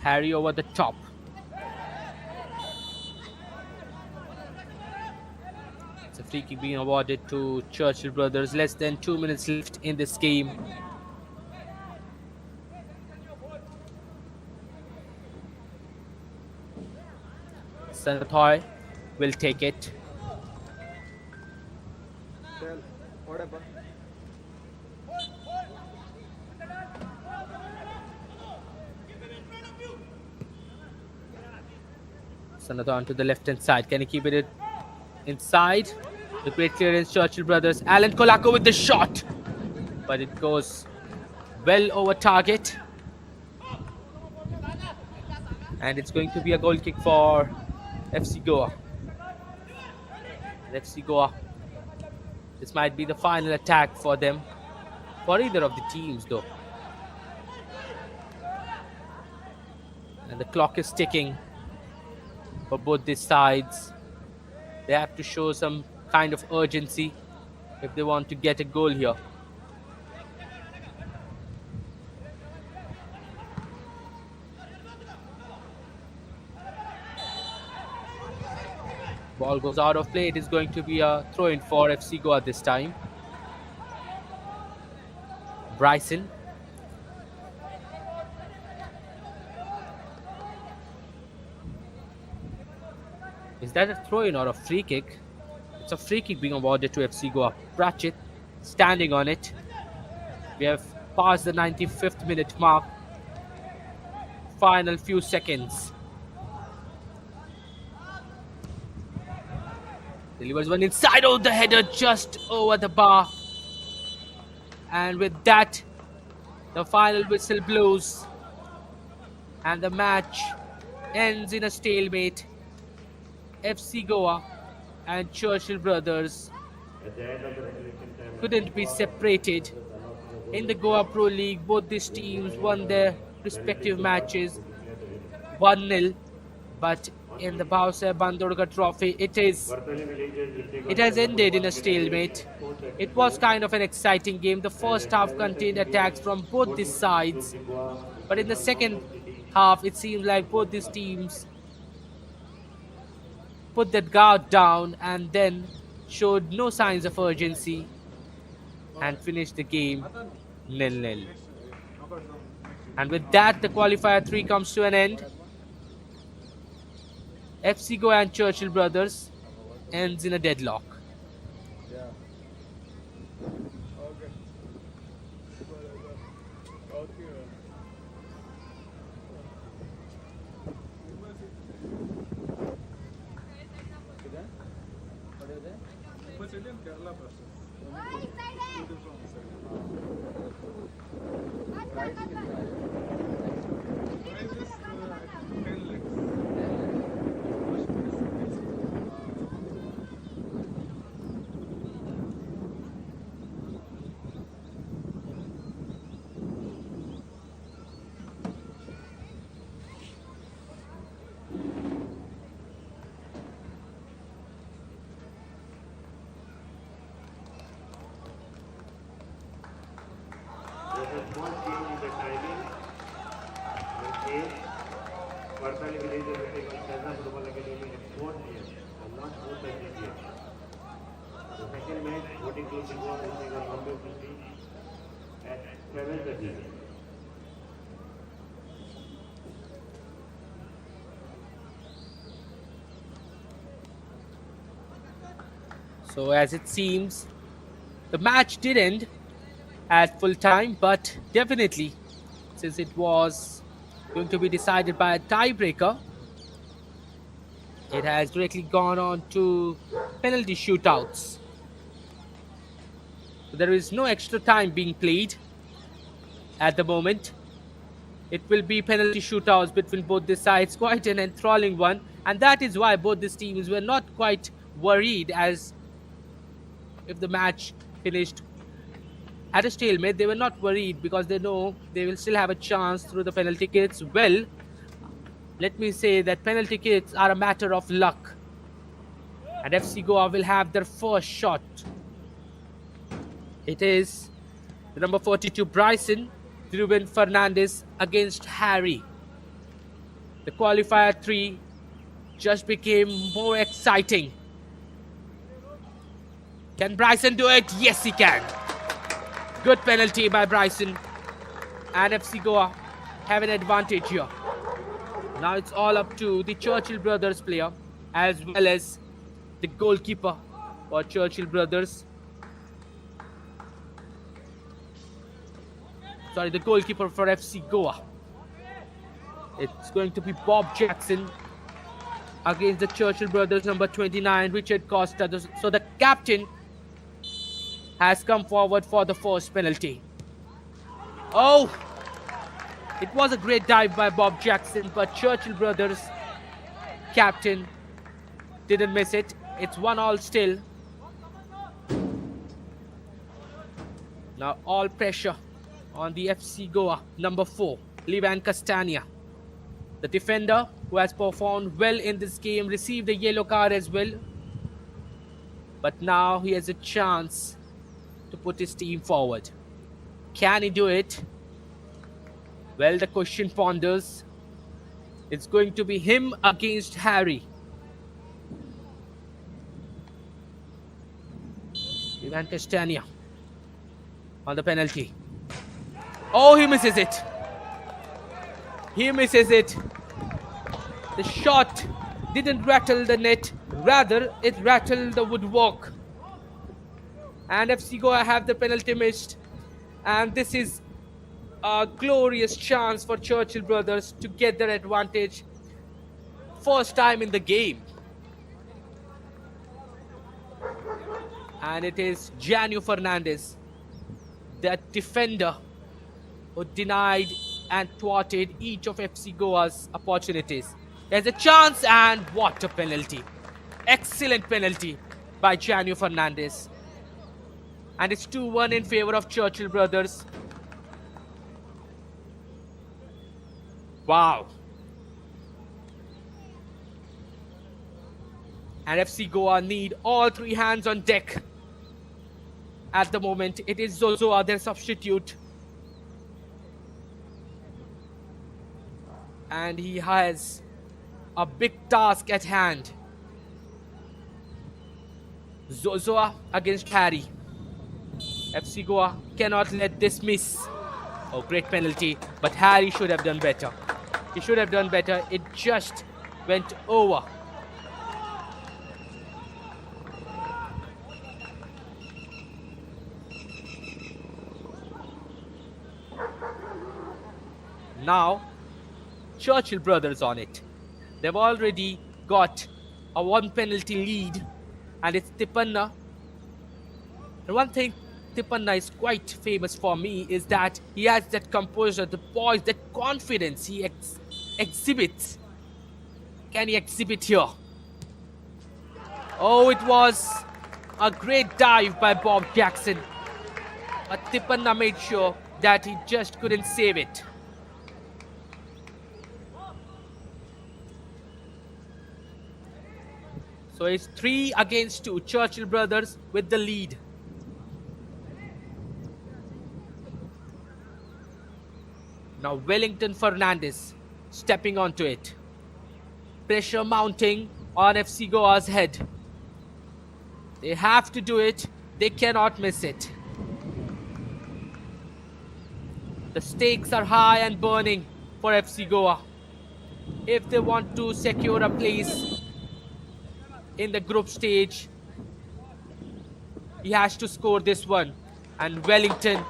B: Harry over the top. It's a free kick being awarded to Churchill Brothers. Less than 2 minutes left in this game. Sanathoy will take it.
C: What happened?
B: Sanathoy onto the left hand side. Can he keep it inside? The great clearance, Churchill Brothers. Alan Kolako with the shot. But it goes well over target. And it's going to be a goal kick for FC Goa. FC Goa. This might be the final attack for them, for either of the teams though. And the clock is ticking for both these sides. They have to show some kind of urgency if they want to get a goal here. Ball goes out of play. It is going to be a throw-in for FC Goa this time. Bryson. Is that a throw-in or a free kick? It's a free kick being awarded to FC Goa. Pratchett standing on it. We have passed the 95th minute mark. Final few seconds. Delivers one inside. Oh, the header just over the bar. And with that, the final whistle blows. And the match ends in a stalemate. FC Goa and Churchill Brothers couldn't be separated. In the Goa Pro League, both these teams won their respective matches 1-0. But in the Bhausaheb Bandodkar trophy, it has ended in a stalemate. It was kind of an exciting game. The first half contained attacks from both these sides, but in the second half, it seemed like both these teams put that guard down and then showed no signs of urgency and finished the game 0-0. And with that, the qualifier 3 comes to an end. FC Goa and Churchill Brothers ends in a deadlock.
C: Yeah. Okay. Okay.
A: Small change in the timing. Personally, village will take on China Football Academy at 4 p.m. and not 4:30 p.m. The second match, voting to Goa will take on Bombay City at 7:30.
B: So as it seems, the match did end at full time, but definitely, since it was going to be decided by a tiebreaker, it has directly gone on to penalty shootouts. So there is no extra time being played at the moment. It will be penalty shootouts between both the sides, quite an enthralling one, and that is why both these teams were not quite worried, as if the match finished at a stalemate, they were not worried because they know they will still have a chance through the penalty kicks. Well, let me say that penalty kicks are a matter of luck, and FC Goa will have their first shot. It is the number 42 Bryson, Ruben Fernandez against Harry. The qualifier 3 just became more exciting. Can Bryson do it? Yes, he can. Good penalty by Bryson, and FC Goa have an advantage here. Now it's all up to the Churchill Brothers player as well as the goalkeeper for Churchill Brothers. Sorry, the goalkeeper for FC Goa. It's going to be Bob Jackson against the Churchill Brothers number 29, Richard Costa. So the captain has come forward for the first penalty. Oh, it was a great dive by Bob Jackson, but Churchill Brothers captain didn't miss it. It's 1-1 still. Now all pressure on the FC Goa number 4, Levan Castagna. The defender who has performed well in this game received a yellow card as well. But now he has a chance to put his team forward. Can he do it? Well, the question ponders. It's going to be him against Harry. Levan Castagna on the penalty. Oh, he misses it. He misses it. The shot didn't rattle the net, rather it rattled the woodwork. And FC Goa have the penalty missed. And this is a glorious chance for Churchill Brothers to get their advantage. First time in the game. And it is Janu Fernandez, that defender, who denied and thwarted each of FC Goa's opportunities. There's a chance, and what a penalty. Excellent penalty by Janu Fernandez. And it's 2-1 in favor of Churchill Brothers. Wow. And FC Goa need all three hands on deck. At the moment, it is Zozoa, their substitute. And he has a big task at hand. Zozoa against Harry. FC Goa cannot let this miss. Oh, great penalty. But Harry should have done better. He should have done better. It just went over. Now, Churchill Brothers on it. They've already got a 1 penalty lead, and it's Tipanna. And one thing Tipanna is quite famous for me is that he has that composure, the poise, that confidence he exhibits. Can he exhibit here? Oh, it was a great dive by Bob Jackson. But Tipanna made sure that he just couldn't save it. So it's 3 against 2. Churchill Brothers with the lead. Now Wellington Fernandez stepping onto it. Pressure mounting on FC Goa's head. They have to do it. They cannot miss it. The stakes are high and burning for FC Goa. If they want to secure a place in the group stage, he has to score this one. And Wellington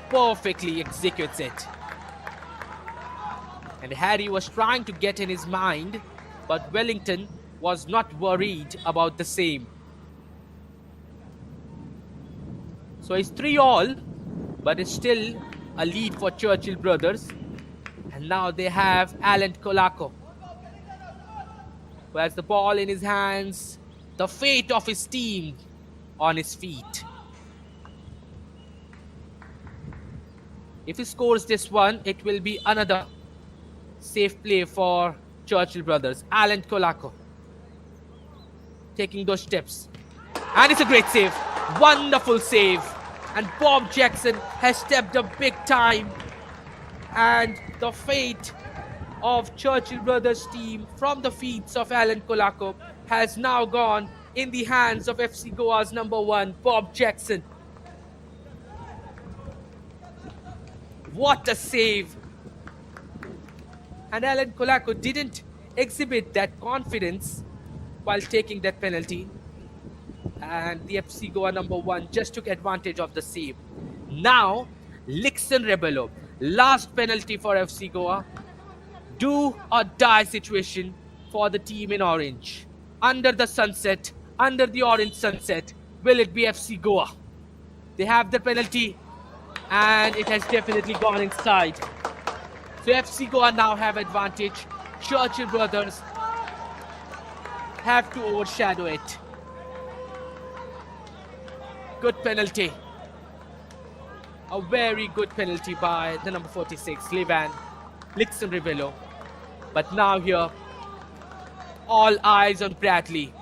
B: perfectly executes it. And Harry was trying to get in his mind, but Wellington was not worried about the same. So it's 3-3, but it's still a lead for Churchill Brothers. And now they have Alan Kolako, who has the ball in his hands, the fate of his team on his feet. If he scores this one, it will be another safe play for Churchill Brothers. Alan Kolako taking those steps. And it's a great save. Wonderful save. And Bob Jackson has stepped up big time. And the fate of Churchill Brothers team from the feet of Alan Kolako has now gone in the hands of FC Goa's number 1, Bob Jackson. What a save. And Alan Kolako didn't exhibit that confidence while taking that penalty. And the FC Goa number 1 just took advantage of the save. Now, Lixon Rebello. Last penalty for FC Goa. Do or die situation for the team in orange. Under the sunset, under the orange sunset, will it be FC Goa? They have the penalty. And it has definitely gone inside. So FC Goa now have advantage. Churchill Brothers have to overshadow it. Good penalty. A very good penalty by the number 46, Levan Lixon Rivello. But now here, all eyes on Bradley.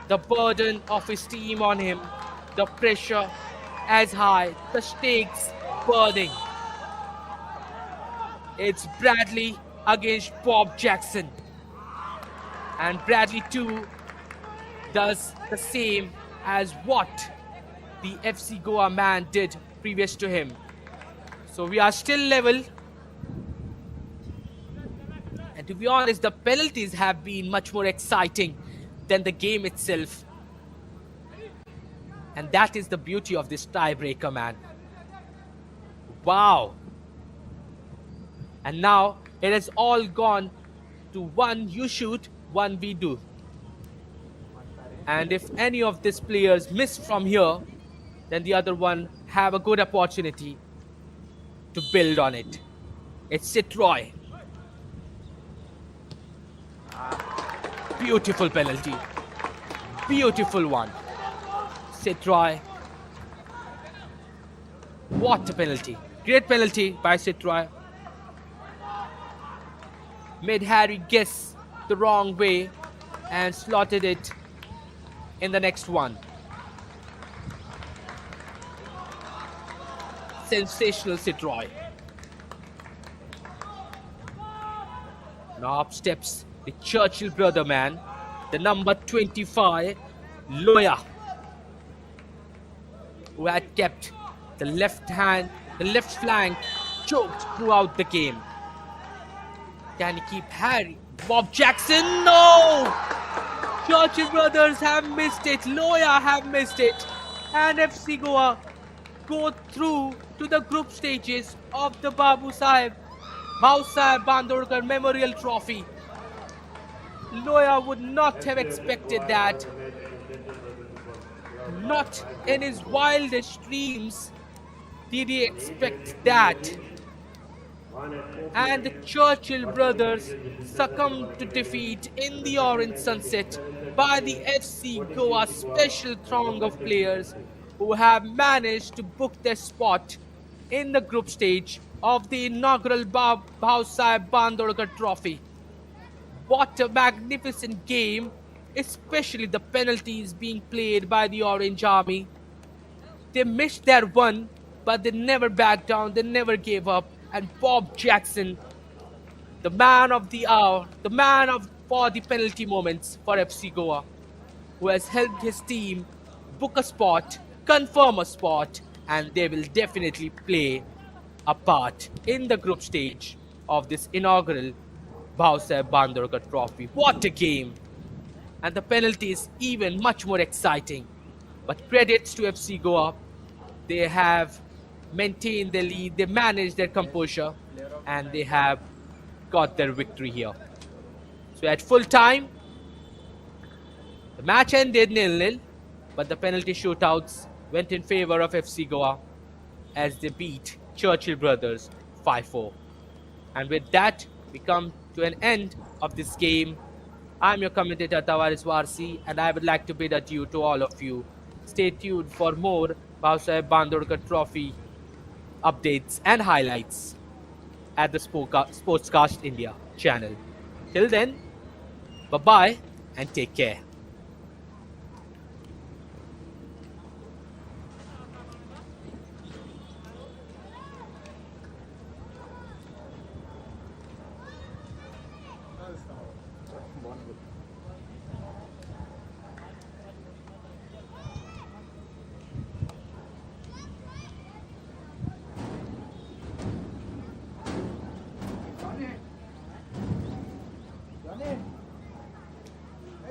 B: The burden of his team on him. The pressure as high. The stakes burning. It's Bradley against Bob Jackson. And Bradley too does the same as what the FC Goa man did previous to him. So we are still level. And to be honest, the penalties have been much more exciting than the game itself. And that is the beauty of this tiebreaker, man. Wow. And now it has all gone to one you shoot, one we do. And if any of these players miss from here, then the other one have a good opportunity to build on it. It's Sid Roy. Beautiful penalty. Beautiful one. Sid Roy. What a penalty. Great penalty by Sid Roy. Made Harry guess the wrong way and slotted it in the next one. Sensational Sid Roy. Now up steps the Churchill brother man, the number 25, Loya, who had kept the left flank choked throughout the game. Can he keep Harry? Bob Jackson, no! Churchill Brothers have missed it. Loya have missed it. And FC Goa go through to the group stages of the Bhausaheb Bandodkar Memorial Trophy. Loya would not have expected that. Not in his wildest dreams did he expect that. And the Churchill Brothers succumbed to defeat in the orange sunset by the FC Goa special throng of players who have managed to book their spot in the group stage of the inaugural Bhausaheb Bandodkar Trophy. What a magnificent game, especially the penalties being played by the Orange Army. They missed their one, but they never backed down, they never gave up. And Bob Jackson, the man of the hour, the man for the penalty moments for FC Goa, who has helped his team book a spot, confirm a spot, and they will definitely play a part in the group stage of this inaugural Bhausaheb Bandodkar Trophy. What a game! And the penalty is even much more exciting. But credits to FC Goa, they have maintained their lead, they managed their composure, and they have got their victory here. So at full time, the match ended 0-0, but the penalty shootouts went in favor of FC Goa as they beat Churchill Brothers 5-4. And with that, we come to an end of this game. I'm your commentator Tavares Warsi, and I would like to bid adieu to all of you. Stay tuned for more Bhausaheb Bandodkar Trophy updates and highlights at the Sportscast India channel. Till then, bye-bye and take care.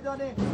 D: Johnny.